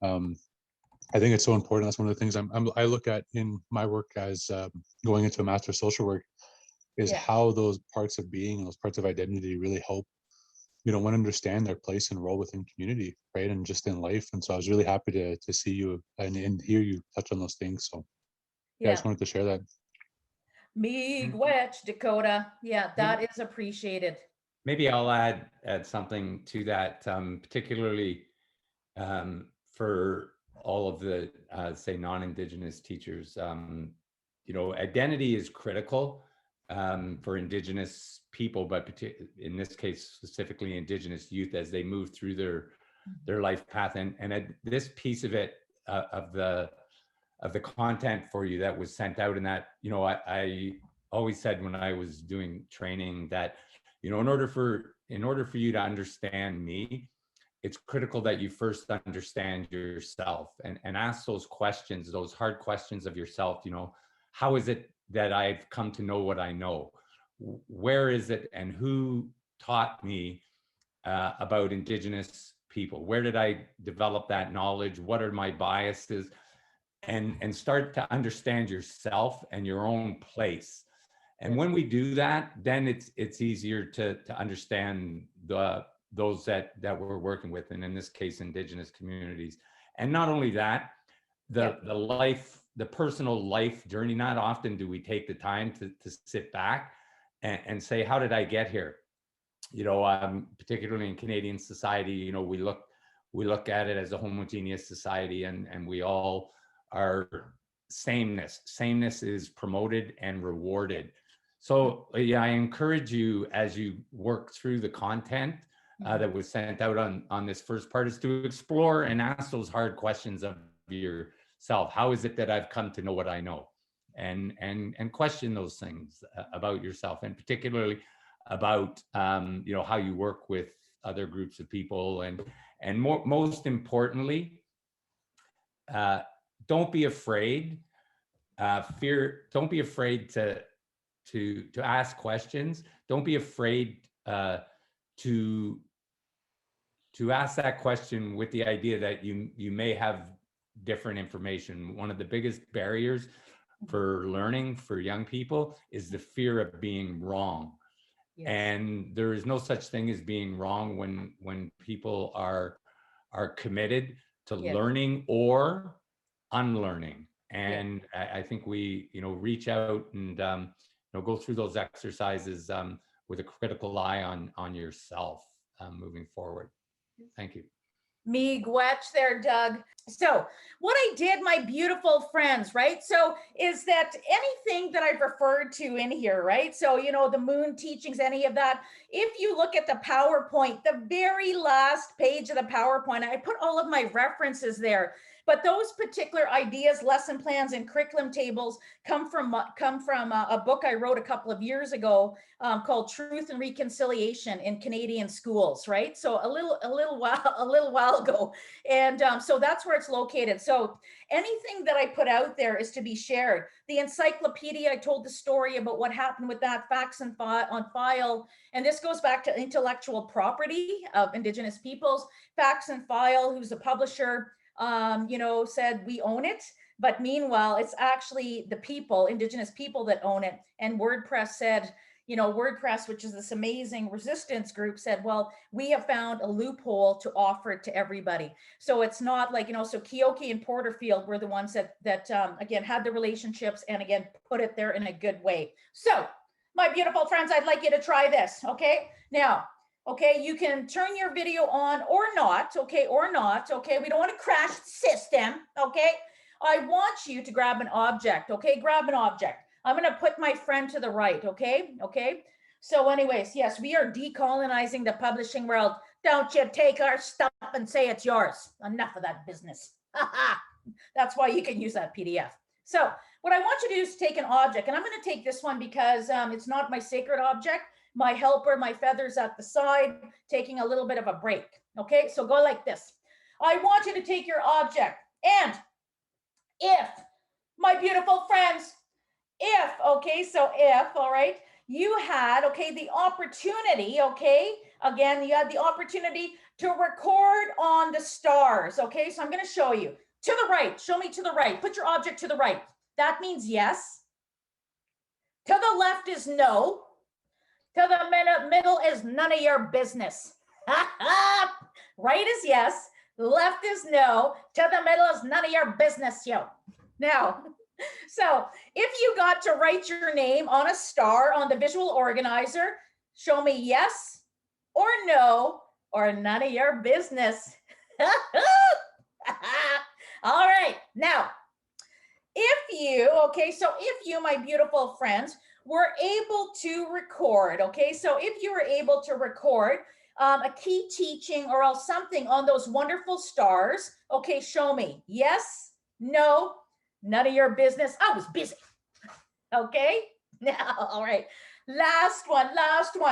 I think it's so important. That's one of the things I look at in my work as going into a Master of Social Work, is how those parts of being and those parts of identity really help, you know, one understand their place and role within community, right? And just in life. And so I was really happy to see you and hear you touch on those things. So yeah, I just wanted to share that. Miigwech, Dakota. Yeah, that is appreciated. Maybe I'll add something to that, particularly for all of the, say, non-Indigenous teachers. You know, identity is critical for Indigenous people, but in this case, specifically Indigenous youth as they move through their life path. And this piece of it, of the content for you that was sent out, and that, you know, I always said when I was doing training that, you know, in order for you to understand me, it's critical that you first understand yourself and ask those questions, those hard questions of yourself. You know, how is it that I've come to know what I know? Where is it and who taught me about Indigenous people? Where did I develop that knowledge? What are my biases? And start to understand yourself and your own place. And when we do that, then it's easier to understand those that we're working with, and in this case, Indigenous communities. And not only that, the personal life journey. Not often do we take the time to sit back and say, how did I get here? You know, particularly in Canadian society, you know, we look at it as a homogeneous society, and we all are sameness. Sameness is promoted and rewarded. So yeah, I encourage you, as you work through the content that was sent out on this first part, is to explore and ask those hard questions of yourself. How is it that I've come to know what I know? And question those things about yourself, and particularly about you know, how you work with other groups of people, and most importantly, don't be afraid. Don't be afraid to ask questions. Don't be afraid to ask that question with the idea that you may have different information. One of the biggest barriers for learning for young people is the fear of being wrong. Yes. And there is no such thing as being wrong when people are committed to learning or unlearning. And I think we, you know, reach out and you know, go through those exercises with a critical eye on yourself moving forward. Thank you. Miigwech there, Doug. So what I did, my beautiful friends, right? So is that anything that I've referred to in here, right? So, you know, the moon teachings, any of that, if you look at the PowerPoint, the very last page of the PowerPoint, I put all of my references there. But those particular ideas, lesson plans, and curriculum tables come from a book I wrote a couple of years ago called Truth and Reconciliation in Canadian Schools, right? So a little while ago, and so that's where it's located. So anything that I put out there is to be shared. The encyclopedia, I told the story about what happened with that, Facts on File, and this goes back to intellectual property of Indigenous peoples. Facts on File, who's a publisher, you know, said we own it, but meanwhile, it's actually the people, Indigenous people, that own it. And WordPress said, WordPress, which is this amazing resistance group, said, well, we have found a loophole to offer it to everybody. So it's not like, so Keoki and Porterfield were the ones that again, had the relationships and again, put it there in a good way. So my beautiful friends, I'd like you to try this. Okay. Now, okay, you can turn your video on or not. Okay. Or not. Okay. We don't want to crash the system. Okay. I want you to grab an object. Okay. Grab an object. I'm going to put my friend to the right. Okay. Okay. So anyways, yes, we are decolonizing the publishing world. Don't you take our stuff and say it's yours. Enough of that business. That's why you can use that PDF. So what I want you to do is take an object, and I'm going to take this one because it's not my sacred object. My helper, my feathers at the side, taking a little bit of a break. Okay, so go like this. I want you to take your object, and if, my beautiful friends, if, okay, so if, all right, you had, okay, the opportunity, okay, again, you had the opportunity to record on the stars, okay, so I'm going to show you. To the right, show me to the right, put your object to the right. That means yes. To the left is no. To the middle is none of your business. Right is yes, left is no, to the middle is none of your business, yo. Now, so if you got to write your name on a star on the visual organizer, show me yes or no or none of your business. All right, now, if you, okay, so if you, my beautiful friends, were able to record, okay, so if you were able to record a key teaching or else something on those wonderful stars, okay, show me yes, no, none of your business. I was busy. Okay, now, all right, last one,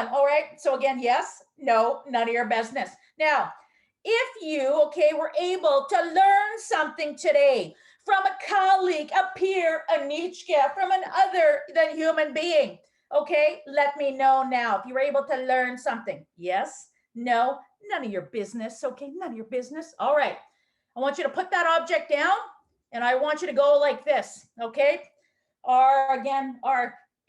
all right, so again, yes, no, none of your business. Now, if you, okay, were able to learn something today from a colleague, a peer, a nichka, from an other than human being, okay, let me know now if you were able to learn something. Yes, no, none of your business, okay, none of your business. All right, I want you to put that object down and I want you to go like this, okay? Our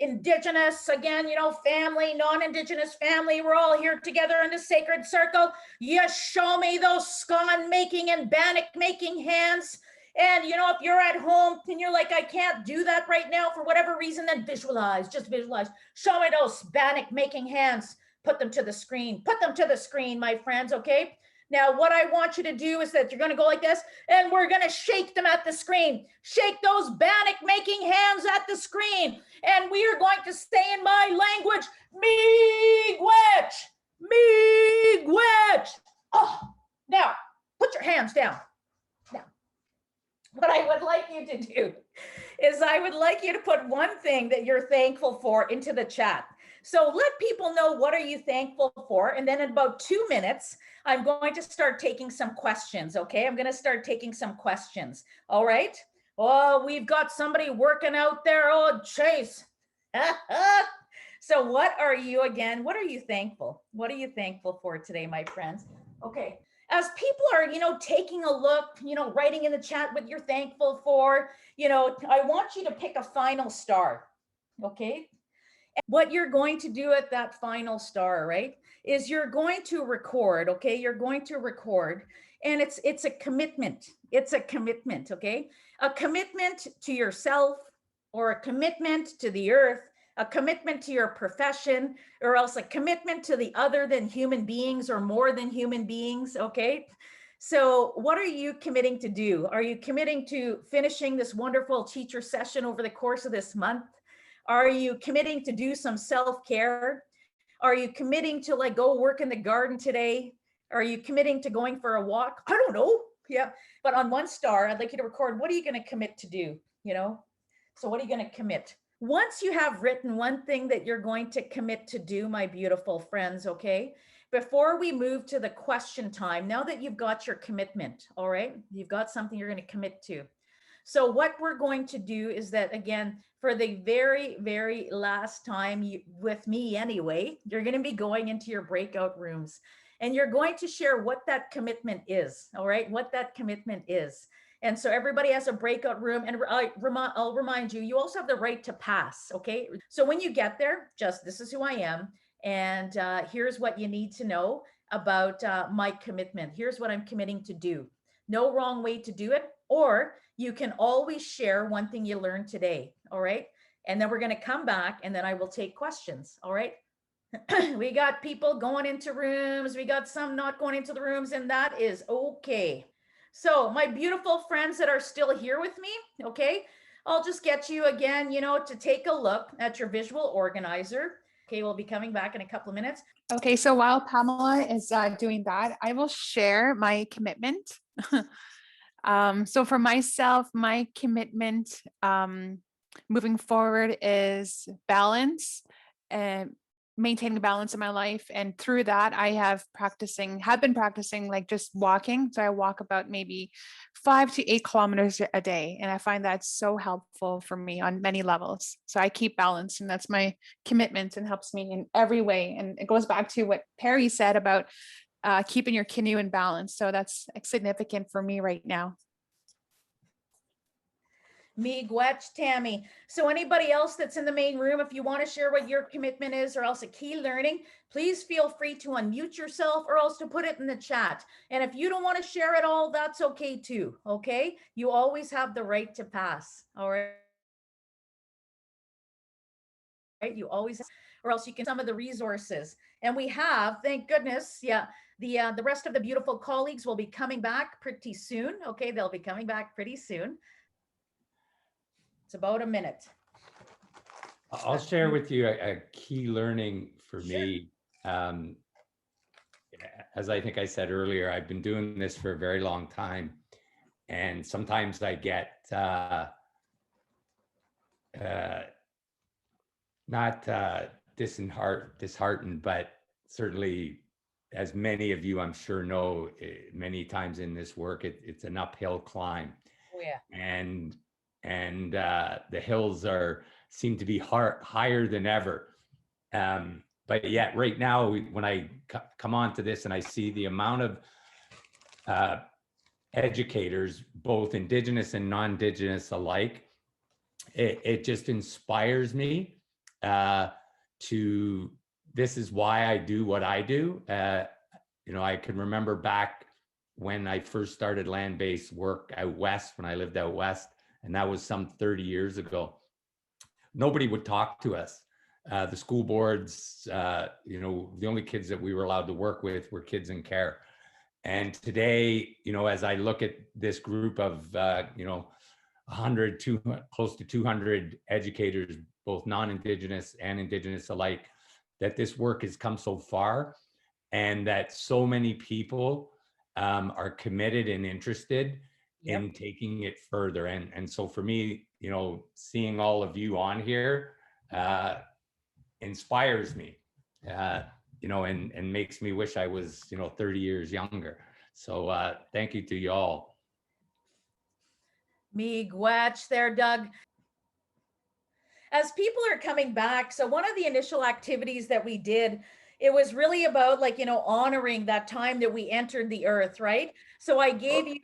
indigenous, again, family, non-indigenous family, we're all here together in the sacred circle. You show me those scone making and bannock making hands. And if you're at home and you're like, I can't do that right now for whatever reason, then visualize, just visualize. Show me those bannock making hands. Put them to the screen, my friends, okay? Now, what I want you to do is that you're going to go like this, and we're going to shake them at the screen. Shake those bannock making hands at the screen. And we are going to say in my language, miigwech, miigwech. Oh, now, put your hands down. Now, what I would like you to do is I would like you to put one thing that you're thankful for into the chat. So let people know what are you thankful for. And then in about 2 minutes, I'm going to start taking some questions. Okay, I'm going to start taking some questions. All right. Oh, we've got somebody working out there. Oh, Chase. So what are you thankful? What are you thankful for today, my friends? Okay. As people are, taking a look, writing in the chat what you're thankful for, I want you to pick a final star. Okay. What you're going to do at that final star, right, is you're going to record, okay? You're going to record, and it's a commitment. It's a commitment, okay? A commitment to yourself, or a commitment to the earth, a commitment to your profession, or else a commitment to the other than human beings or more than human beings, okay? So what are you committing to do? Are you committing to finishing this wonderful teacher session over the course of this month? Are you committing to do some self-care? Are you committing to go work in the garden today? Are you committing to going for a walk? I don't know. Yeah. But on one star, I'd like you to record, what are you going to commit to do? So what are you going to commit? Once you have written one thing that you're going to commit to do, my beautiful friends, okay? Before we move to the question time, now that you've got your commitment, all right? You've got something you're going to commit to. So what we're going to do is that, again, for the very, very last time with me anyway, you're going to be going into your breakout rooms and you're going to share what that commitment is, all right? What that commitment is. And so everybody has a breakout room. And I'll remind you, you also have the right to pass. Okay. So when you get there, just this is who I am. And here's what you need to know about my commitment. Here's what I'm committing to do. No wrong way to do it. Or you can always share one thing you learned today. All right. And then we're going to come back and then I will take questions. All right. We got people going into rooms. We got some not going into the rooms, and that is okay. So my beautiful friends that are still here with me, okay, I'll just get you again, to take a look at your visual organizer. Okay, we'll be coming back in a couple of minutes. Okay, so while Pamela is doing that, I will share my commitment. So for myself, my commitment moving forward is balance and maintaining balance in my life. And through that, I have been practicing like just walking. So I walk about maybe 5 to 8 kilometers a day. And I find that so helpful for me on many levels. So I keep balance, and that's my commitment, and helps me in every way. And it goes back to what Perry said about keeping your canoe in balance. So that's significant for me right now. Miigwech, Tammy. So anybody else that's in the main room, if you want to share what your commitment is or else a key learning, please feel free to unmute yourself or else to put it in the chat. And if you don't want to share it all, that's okay too. Okay. You always have the right to pass. All right. Right. You always, or else you can some of the resources. And we have, thank goodness. Yeah. The rest of the beautiful colleagues will be coming back pretty soon. Okay. They'll be coming back pretty soon. It's about a minute. I'll share with you a key learning for me. As I think I said earlier, I've been doing this for a very long time. And sometimes I get not disheartened, but certainly, as many of you I'm sure know, many times in this work, it's an uphill climb. Oh, yeah. And the hills seem to be higher than ever. But yet right now, when I come on to this and I see the amount of educators, both Indigenous and non-Indigenous alike, it just inspires me this is why I do what I do. I can remember back when I first started land-based work out west, when I lived out west, and that was some 30 years ago. Nobody would talk to us. The school boards, the only kids that we were allowed to work with were kids in care. And today, as I look at this group of, 100, close to 200 educators, both non-Indigenous and Indigenous alike, that this work has come so far, and that so many people are committed and interested in taking it further. And so for me, seeing all of you on here inspires me, and makes me wish I was, 30 years younger. So thank you to you all. Miigwech there, Doug. As people are coming back, so one of the initial activities that we did, it was really about honoring that time that we entered the earth, right? So I gave you,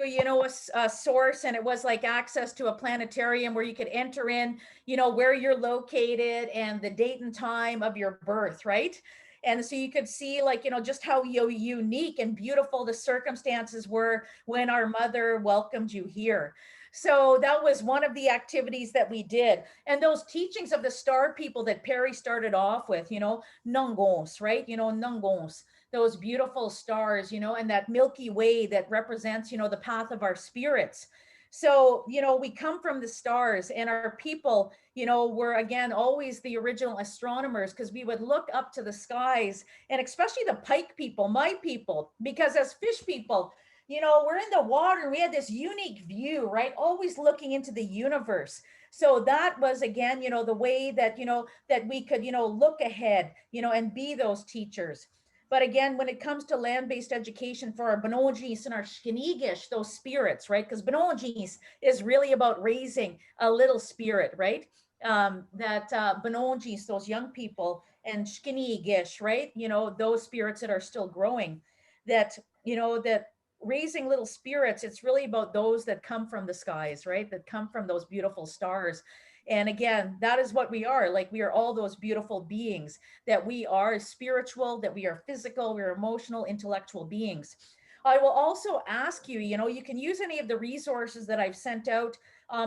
a source, and it was like access to a planetarium where you could enter in, where you're located and the date and time of your birth, right? And so you could see just how unique and beautiful the circumstances were when our mother welcomed you here. So that was one of the activities that we did. And those teachings of the star people that Perry started off with, Nungons, right? Nungons, those beautiful stars, and that Milky Way that represents, the path of our spirits. So, we come from the stars, and our people, were again, always the original astronomers, because we would look up to the skies, and especially the pike people, my people, because as fish people, we're in the water, and we had this unique view, right? Always looking into the universe. So that was, again, the way that, that we could, look ahead, and be those teachers. But again, when it comes to land-based education for our Banojis and our Shkinigish, those spirits, right? Because Banojis is really about raising a little spirit, right? That Banojis, those young people, and Shkinigish, right? Those spirits that are still growing, that, that raising little spirits, it's really about those that come from the skies, right? That come from those beautiful stars. And again, that is what we are. Like, we are all those beautiful beings, that we are spiritual, that we are physical, we're emotional, intellectual beings. I will also ask you, you know, you can use any of the resources that I've sent out,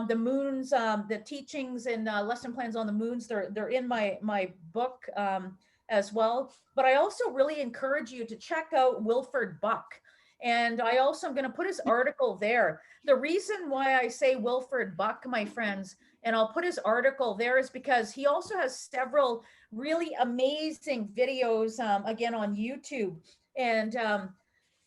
the moons, the teachings and lesson plans on the moons. They're in my book as well. But I also really encourage you to check out Wilfred Buck. And I also am going to put his article there. The reason why I say Wilfred Buck, my friends, and I'll put his article there, is because he also has several really amazing videos, again, on YouTube.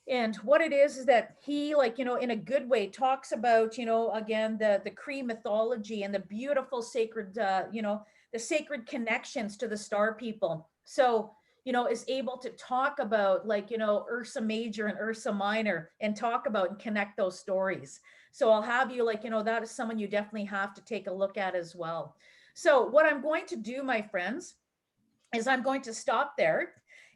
And what it is that he, like, you know, in a good way, talks about, you know, again, the Cree mythology and the beautiful sacred, you know, the sacred connections to the star people. So, you know, is able to talk about, like, you know, Ursa Major and Ursa Minor, and talk about and connect those stories. So I'll have you, like, you know, that is someone you definitely have to take a look at as well. So what I'm going to do, my friends, is I'm going to stop there.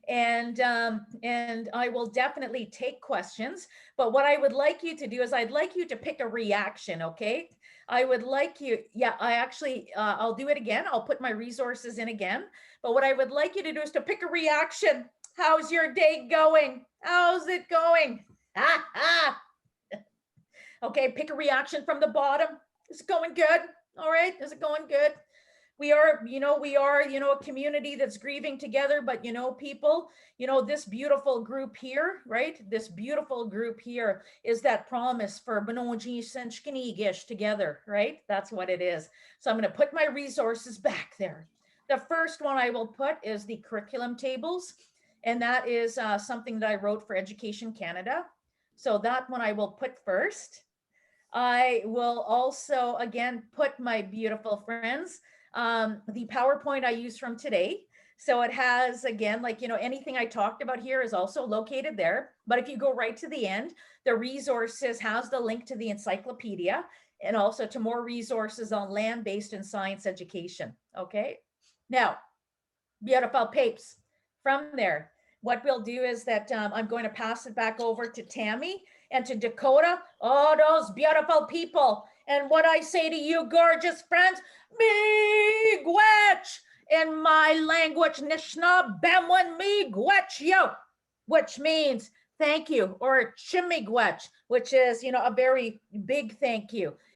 And I will definitely take questions. But what I would like you to do is, I'd like you to pick a reaction, okay? I would like you, yeah, I actually, I'll do it again. I'll put my resources in again. But what I would like you to do is to pick a reaction. How's your day going? How's it going? Okay, pick a reaction from the bottom. Is it going good? All right, is it going good? We are, you know, a community that's grieving together, but, you know, people, you know, this beautiful group here, right? This beautiful group here is that promise for Benoji Senchkinigish together, right? That's what it is. So I'm going to put my resources back there. The first one I will put is the curriculum tables. And that is something that I wrote for Education Canada. So that one I will put first. I will also, again, put my beautiful friends, the PowerPoint I used from today. So it has, again, like, you know, anything I talked about here is also located there. But if you go right to the end, the resources has the link to the encyclopedia, and also to more resources on land-based and science education. Okay. Now, beautiful papes. From there, what we'll do is that I'm going to pass it back over to Tammy and to Dakota. Oh, those beautiful people. And what I say to you, gorgeous friends, miigwech. In my language, Nishna Bemwan miigwech yo, which means thank you, or chimigwech, which is, you know, a very big thank you.